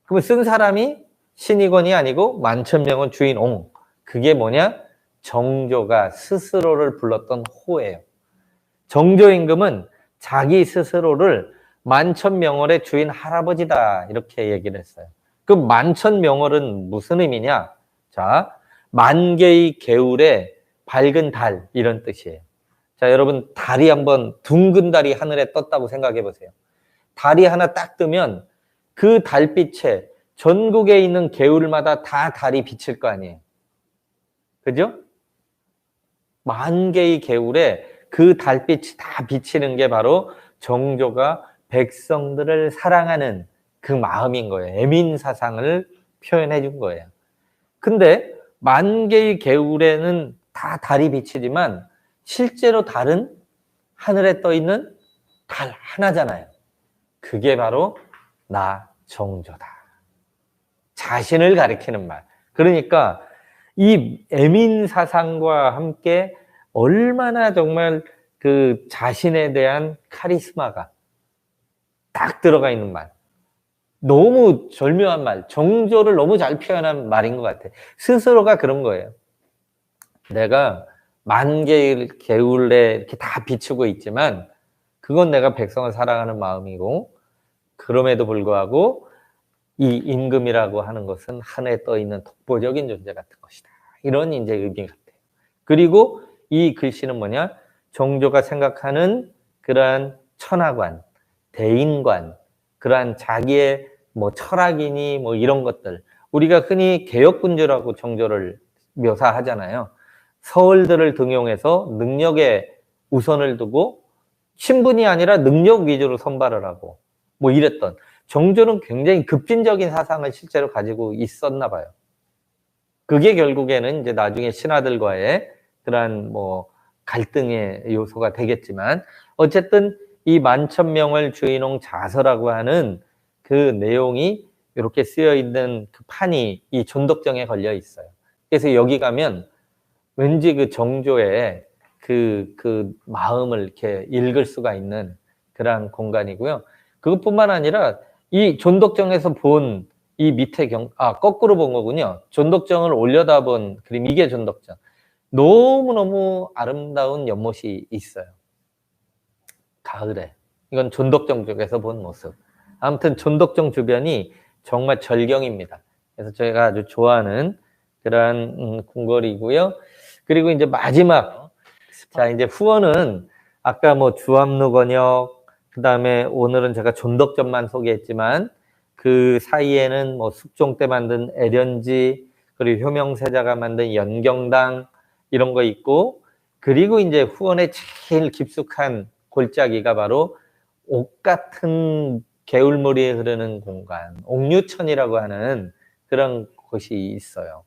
그러면 쓴 사람이 신익원이 아니고 만천명월 주인옹. 그게 뭐냐? 정조가 스스로를 불렀던 호예요. 정조 임금은 자기 스스로를 만천명월의 주인 할아버지다 이렇게 얘기를 했어요. 그 만천명월은 무슨 의미냐? 자, 만개의 개울에 밝은 달 이런 뜻이에요. 자, 여러분 달이 한번 둥근 달이 하늘에 떴다고 생각해 보세요. 달이 하나 딱 뜨면 그 달빛에 전국에 있는 개울마다 다 달이 비칠 거 아니에요. 그죠? 만 개의 개울에 그 달빛이 다 비치는 게 바로 정조가 백성들을 사랑하는 그 마음인 거예요. 애민사상을 표현해 준 거예요. 근데 만 개의 개울에는 다 달이 비치지만 실제로 달은 하늘에 떠 있는 달 하나잖아요. 그게 바로 나 정조다. 자신을 가리키는 말. 그러니까 이 애민사상과 함께 얼마나 정말 그 자신에 대한 카리스마가 딱 들어가 있는 말. 너무 절묘한 말. 정조를 너무 잘 표현한 말인 것 같아. 스스로가 그런 거예요. 내가 만 개의 개울에 이렇게 다 비추고 있지만 그건 내가 백성을 사랑하는 마음이고, 그럼에도 불구하고 이 임금이라고 하는 것은 하늘에 떠 있는 독보적인 존재 같은 것이다. 이런 이제 의미 같아요. 그리고 이 글씨는 뭐냐? 정조가 생각하는 그러한 천하관, 대인관, 그러한 자기의 뭐 철학이니 뭐 이런 것들. 우리가 흔히 개혁군주라고 정조를 묘사하잖아요. 서울들을 등용해서 능력에 우선을 두고 신분이 아니라 능력 위주로 선발을 하고 뭐 이랬던, 정조는 굉장히 급진적인 사상을 실제로 가지고 있었나 봐요. 그게 결국에는 이제 나중에 신하들과의 그러한 뭐 갈등의 요소가 되겠지만, 어쨌든 이 만천명을 주인홍 자서라고 하는 그 내용이 이렇게 쓰여 있는 그 판이 이 존덕정에 걸려 있어요. 그래서 여기 가면 왠지 그 정조의 그 마음을 이렇게 읽을 수가 있는 그런 공간이고요. 그것뿐만 아니라 이 존덕정에서 본 이 밑에 거꾸로 본 거군요. 존덕정을 올려다본 그림, 이게 존덕정. 너무너무 아름다운 연못이 있어요. 가을에. 이건 존덕정 쪽에서 본 모습. 아무튼 존덕정 주변이 정말 절경입니다. 그래서 저희가 아주 좋아하는 그러한 궁궐이고요. 그리고 이제 마지막, 자, 이제 후원은 아까 뭐 주암루 권역, 그 다음에 오늘은 제가 존덕전만 소개했지만 그 사이에는 뭐 숙종 때 만든 애련지, 그리고 효명세자가 만든 연경당 이런 거 있고, 그리고 이제 후원의 제일 깊숙한 골짜기가 바로 옥 같은 개울물이 흐르는 공간, 옥류천이라고 하는 그런 곳이 있어요.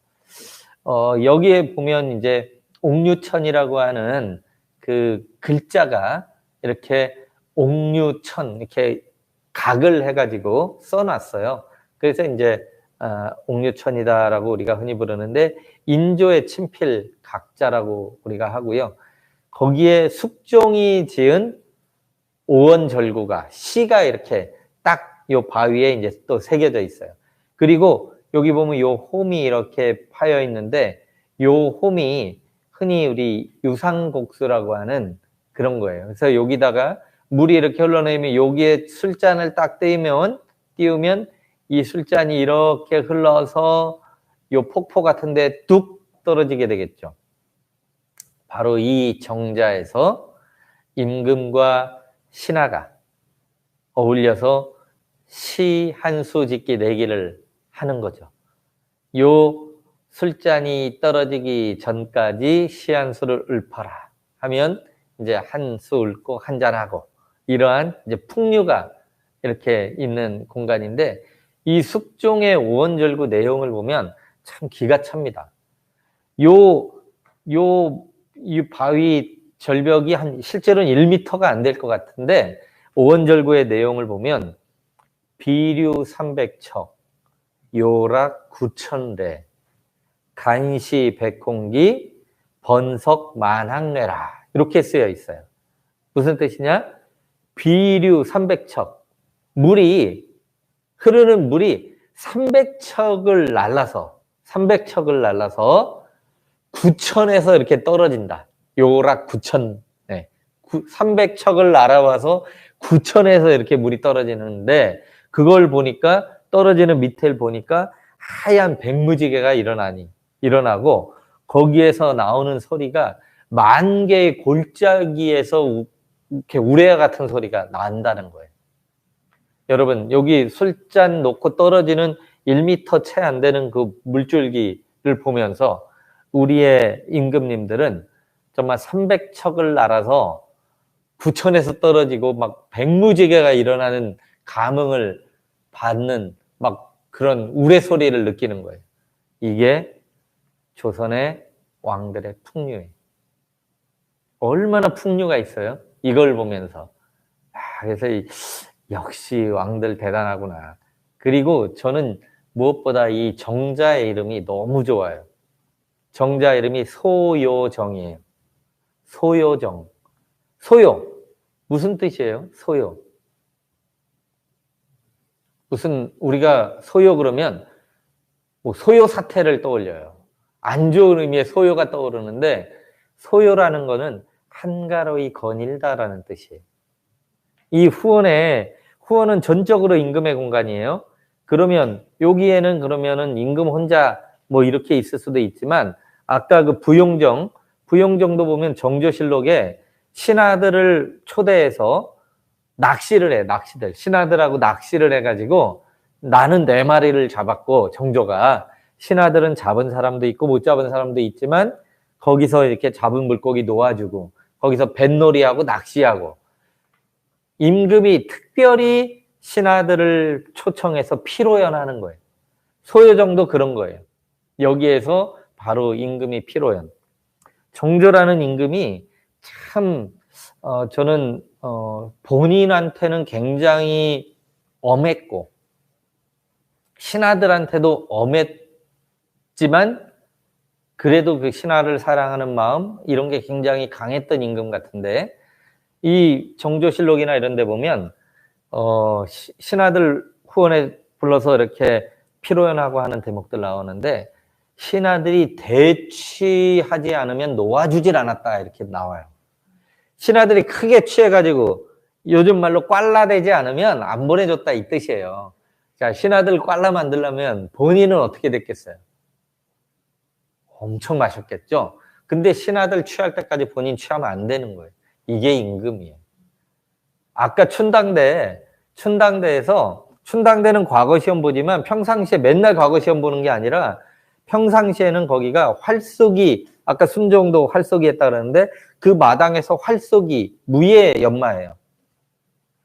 여기에 보면 이제 옥류천이라고 하는 그 글자가 이렇게 옥류천 이렇게 각을 해가지고 써놨어요. 그래서 이제 옥류천이다라고 우리가 흔히 부르는데, 인조의 친필 각자라고 우리가 하고요. 거기에 숙종이 지은 오원절구가, 시가 이렇게 딱 요 바위에 이제 또 새겨져 있어요. 그리고 여기 보면 요 홈이 이렇게 파여 있는데, 요 홈이 흔히 우리 유상곡수라고 하는 그런 거예요. 그래서 여기다가 물이 이렇게 흘러내리면 여기에 술잔을 딱 띄우면 이 술잔이 이렇게 흘러서 요 폭포 같은데 뚝 떨어지게 되겠죠. 바로 이 정자에서 임금과 신하가 어울려서 시 한 수 짓기 내기를 하는 거죠. 요 술잔이 떨어지기 전까지 시 한 수를 읊어라 하면 이제 한 수 읊고 한 잔하고, 이러한 이제 풍류가 이렇게 있는 공간인데, 이 숙종의 오원절구 내용을 보면 참 기가 찹니다. 이 바위 절벽이 실제로는 1m가 안 될 것 같은데, 오원절구의 내용을 보면 비류 300척, 요락 9,000대, 간시 백홍기, 번석 만학례라, 이렇게 쓰여 있어요. 무슨 뜻이냐? 비류 300척, 흐르는 물이 300척을 날라서 9천에서 이렇게 떨어진다. 요락 9천, 300척을 날아와서 9천에서 이렇게 물이 떨어지는데, 그걸 보니까, 떨어지는 밑을 보니까 하얀 백무지개가 일어나고, 거기에서 나오는 소리가 만 개의 골짜기에서 이렇게 우레와 같은 소리가 난다는 거예요. 여러분, 여기 술잔 놓고 떨어지는 1m 채 안 되는 그 물줄기를 보면서 우리의 임금님들은 정말 300척을 날아서 9천에서 떨어지고 막 백무지개가 일어나는 감흥을 받는 막 그런 우레 소리를 느끼는 거예요. 이게 조선의 왕들의 풍류예요. 얼마나 풍류가 있어요? 이걸 보면서. 그래서 역시 왕들 대단하구나. 그리고 저는 무엇보다 이 정자의 이름이 너무 좋아요. 정자 이름이 소요정이에요. 소요정. 소요. 무슨 뜻이에요? 소요. 무슨, 우리가 소요 그러면 뭐 소요 사태를 떠올려요. 안 좋은 의미의 소요가 떠오르는데, 소요라는 거는 한가로이 거닐다라는 뜻이에요. 이 후원은 전적으로 임금의 공간이에요. 그러면 여기에는 그러면은 임금 혼자 뭐 이렇게 있을 수도 있지만, 아까 그 부용정도 보면 정조실록에 신하들을 초대해서 낚시를 해, 낚시들. 신하들하고 낚시를 해가지고 나는 4마리를 잡았고, 정조가. 신하들은 잡은 사람도 있고 못 잡은 사람도 있지만 거기서 이렇게 잡은 물고기 놓아주고 거기서 뱃놀이하고 낚시하고 임금이 특별히 신하들을 초청해서 피로연하는 거예요. 소요정도 그런 거예요. 여기에서 바로 임금이 피로연. 정조라는 임금이 참 저는 본인한테는 굉장히 엄했고 신하들한테도 엄했지만 그래도 그 신하를 사랑하는 마음 이런 게 굉장히 강했던 임금 같은데 이 정조실록이나 이런 데 보면 신하들 후원에 불러서 이렇게 피로연하고 하는 대목들 나오는데 신하들이 대취하지 않으면 놓아주질 않았다 이렇게 나와요. 신하들이 크게 취해가지고 요즘 말로 꽐라되지 않으면 안 보내줬다 이 뜻이에요. 자, 신하들 꽐라 만들려면 본인은 어떻게 됐겠어요? 엄청 마셨겠죠? 근데 신하들 취할 때까지 본인 취하면 안 되는 거예요. 이게 임금이에요. 아까 춘당대에서 춘당대는 과거 시험 보지만 평상시에 맨날 과거 시험 보는 게 아니라 평상시에는 거기가 활쏘기, 아까 순종도 활쏘기 했다 그러는데 그 마당에서 활쏘기, 무예 연마예요.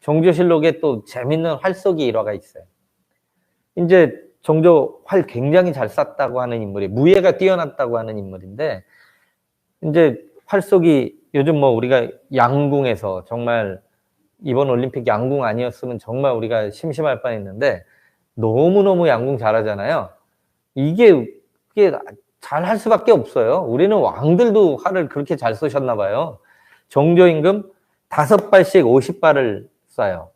정조실록에 또 재밌는 활쏘기 일화가 있어요. 이제 정조 활 굉장히 잘 쐈다고 하는 인물이 무예가 뛰어났다고 하는 인물인데 이제 활쏘기 요즘 뭐 우리가 양궁에서 정말 이번 올림픽 양궁 아니었으면 정말 우리가 심심할 뻔했는데 너무너무 양궁 잘하잖아요. 이게 잘할 수밖에 없어요. 우리는 왕들도 활을 그렇게 잘 쏘셨나 봐요. 정조 임금 5발씩 50발을 쏴요.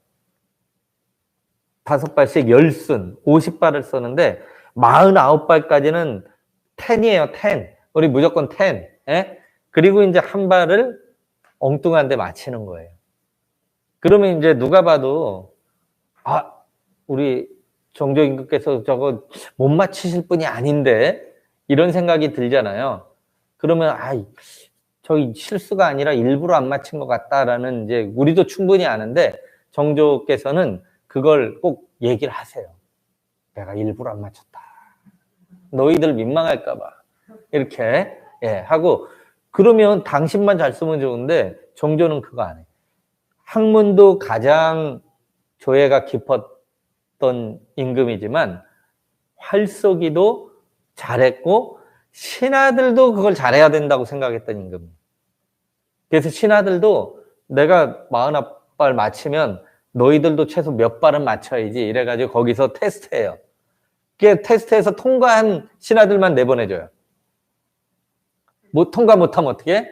5발씩 10순 50발을 쏘는데 49발까지는 10이에요. 10. 우리 무조건 10. 예? 그리고 이제 한 발을 엉뚱한 데 맞히는 거예요. 그러면 이제 누가 봐도 우리 정조 임금께서 저거 못 맞히실 분이 아닌데 이런 생각이 들잖아요. 그러면 저기 실수가 아니라 일부러 안 맞힌 것 같다라는 이제 우리도 충분히 아는데 정조께서는 그걸 꼭 얘기를 하세요. 내가 일부러 안 맞췄다. 너희들 민망할까 봐. 이렇게 하고 그러면 당신만 잘 쓰면 좋은데 정조는 그거 안 해. 학문도 가장 조예가 깊었던 임금이지만 활쏘기도 잘했고 신하들도 그걸 잘해야 된다고 생각했던 임금이에요. 그래서 신하들도 내가 49발 맞히면 너희들도 최소 몇 발은 맞춰야지 이래가지고 거기서 테스트해요. 그 테스트해서 통과한 신하들만 내보내줘요. 통과 못하면 어떻게?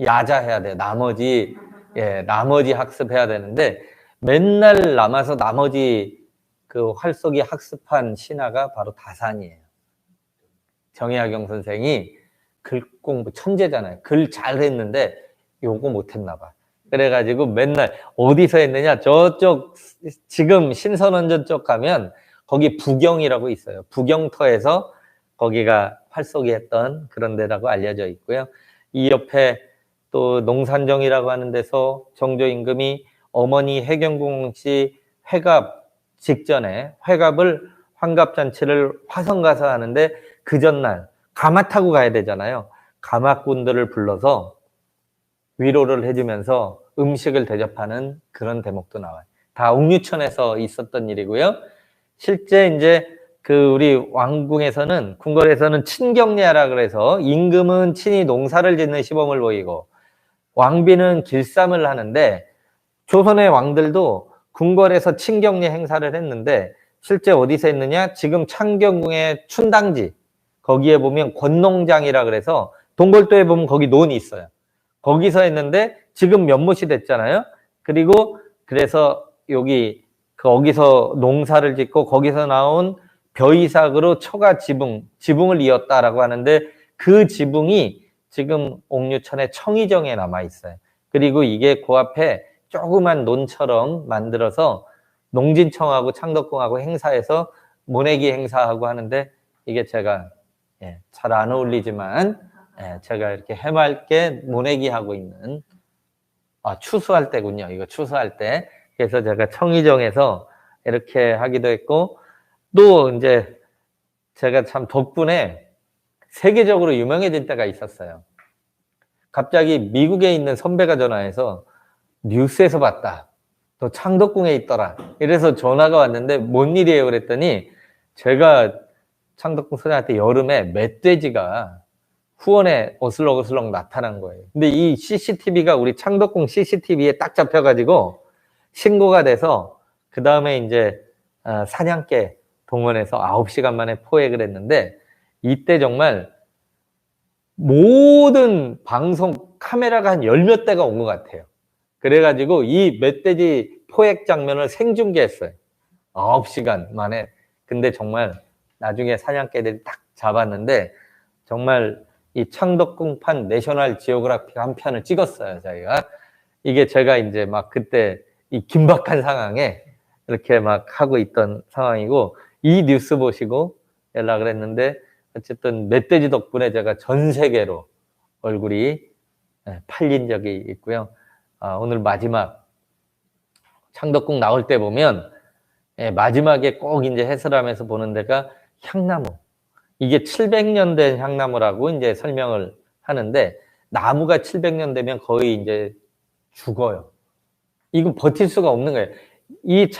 야자해야 돼. 나머지 학습해야 되는데 맨날 남아서 나머지 그 활쏘기 학습한 신하가 바로 다산이에요. 정혜아경 선생이 글 공부 천재잖아요. 글 잘했는데 요거 못했나 봐. 그래가지고 맨날 어디서 했느냐? 저쪽 지금 신선원전 쪽 가면 거기 부경이라고 있어요. 부경터에서 거기가 활쏘기 했던 그런 데라고 알려져 있고요. 이 옆에 또 농산정이라고 하는 데서 정조 임금이 어머니 해경궁 씨 회갑 직전에 회갑을 환갑잔치를 화성 가서 하는데 그 전날 가마 타고 가야 되잖아요. 가마꾼들을 불러서 위로를 해주면서 음식을 대접하는 그런 대목도 나와요. 다 옥류천에서 있었던 일이고요. 실제 이제 그 우리 왕궁에서는 궁궐에서는 친경례하라 그래서 임금은 친히 농사를 짓는 시범을 보이고 왕비는 길쌈을 하는데 조선의 왕들도 궁궐에서 친경례 행사를 했는데 실제 어디서 했느냐? 지금 창경궁의 춘당지 거기에 보면 권농장이라 그래서 동골도에 보면 거기 논이 있어요. 거기서 했는데 지금 면못이 됐잖아요. 그리고 그래서 거기서 농사를 짓고 거기서 나온 벼이삭으로 처가 지붕을 이었다라고 하는데 그 지붕이 지금 옥류천의 청의정에 남아 있어요. 그리고 이게 그 앞에 조그만 논처럼 만들어서 농진청하고 창덕궁하고 행사해서 모내기 행사하고 하는데 이게 제가 예, 잘 안 어울리지만 예, 제가 이렇게 해맑게 모내기 하고 있는 추수할 때군요. 이거 추수할 때. 그래서 제가 청의정에서 이렇게 하기도 했고 또 이제 제가 참 덕분에 세계적으로 유명해질 때가 있었어요. 갑자기 미국에 있는 선배가 전화해서 뉴스에서 봤다. 너 창덕궁에 있더라. 이래서 전화가 왔는데 뭔 일이에요? 그랬더니 제가 창덕궁 소장한테 여름에 멧돼지가 후원에 어슬렁어슬렁 나타난 거예요. 근데 이 CCTV가 우리 창덕궁 CCTV에 딱 잡혀가지고 신고가 돼서 그 다음에 이제 사냥개 동원해서 9시간 만에 포획을 했는데 이때 정말 모든 방송 카메라가 한 10몇 대가 온 것 같아요. 그래가지고 이 멧돼지 포획 장면을 생중계했어요. 9시간 만에. 근데 정말 나중에 사냥개들이 딱 잡았는데 정말 이 창덕궁판 내셔널 지오그래픽 한 편을 찍었어요, 저희가. 이게 제가 이제 막 그때 이 긴박한 상황에 이렇게 막 하고 있던 상황이고 이 뉴스 보시고 연락을 했는데 어쨌든 멧돼지 덕분에 제가 전 세계로 얼굴이 팔린 적이 있고요. 오늘 마지막 창덕궁 나올 때 보면 마지막에 꼭 이제 해설하면서 보는 데가 향나무. 이게 700년 된 향나무라고 이제 설명을 하는데 나무가 700년 되면 거의 이제 죽어요. 이건 버틸 수가 없는 거예요. 이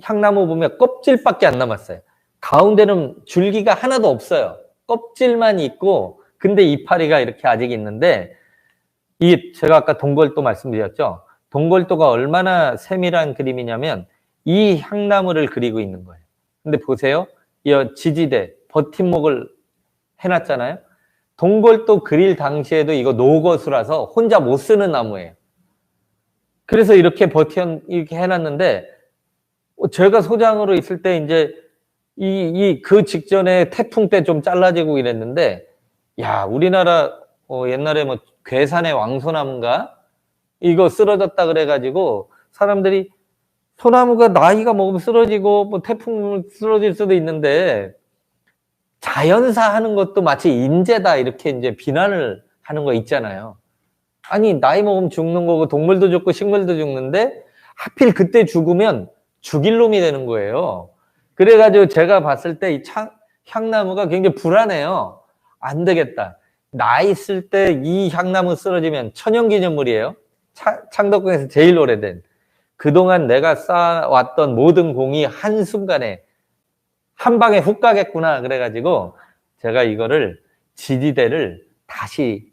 향나무 보면 껍질밖에 안 남았어요. 가운데는 줄기가 하나도 없어요. 껍질만 있고 근데 이파리가 이렇게 아직 있는데 이 제가 아까 동골도 말씀드렸죠. 동골도가 얼마나 세밀한 그림이냐면 이 향나무를 그리고 있는 거예요. 근데 보세요. 이 지지대 버팀목을 해놨잖아요. 동골도 그릴 당시에도 이거 노거수라서 혼자 못 쓰는 나무예요. 그래서 이렇게 이렇게 해놨는데 제가 소장으로 있을 때 이제 그 직전에 태풍 때 좀 잘라지고 이랬는데 야 우리나라 옛날에 뭐 괴산의 왕소나무인가 이거 쓰러졌다 그래가지고 사람들이 소나무가 나이가 먹으면 쓰러지고 뭐 태풍 쓰러질 수도 있는데 자연사 하는 것도 마치 인재다 이렇게 이제 비난을 하는 거 있잖아요. 아니 나이 먹으면 죽는 거고 동물도 죽고 식물도 죽는데 하필 그때 죽으면 죽일 놈이 되는 거예요. 그래가지고 제가 봤을 때 이 향나무가 굉장히 불안해요. 안 되겠다. 나 있을 때 이 향나무 쓰러지면 천연기념물이에요. 창덕궁에서 제일 오래된. 그동안 내가 쌓아왔던 모든 공이 한순간에 한 방에 훅 가겠구나. 그래가지고 제가 이거를 지지대를 다시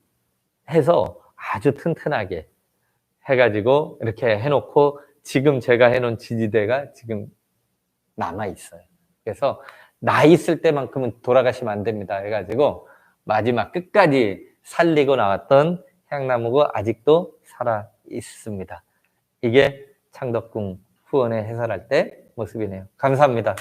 해서 아주 튼튼하게 해가지고 이렇게 해놓고 지금 제가 해놓은 지지대가 지금 남아있어요. 그래서 나 있을 때만큼은 돌아가시면 안 됩니다. 해가지고 마지막 끝까지 살리고 나왔던 향나무가 아직도 살아 있습니다. 이게 창덕궁 후원회 해설할 때 모습이네요. 감사합니다.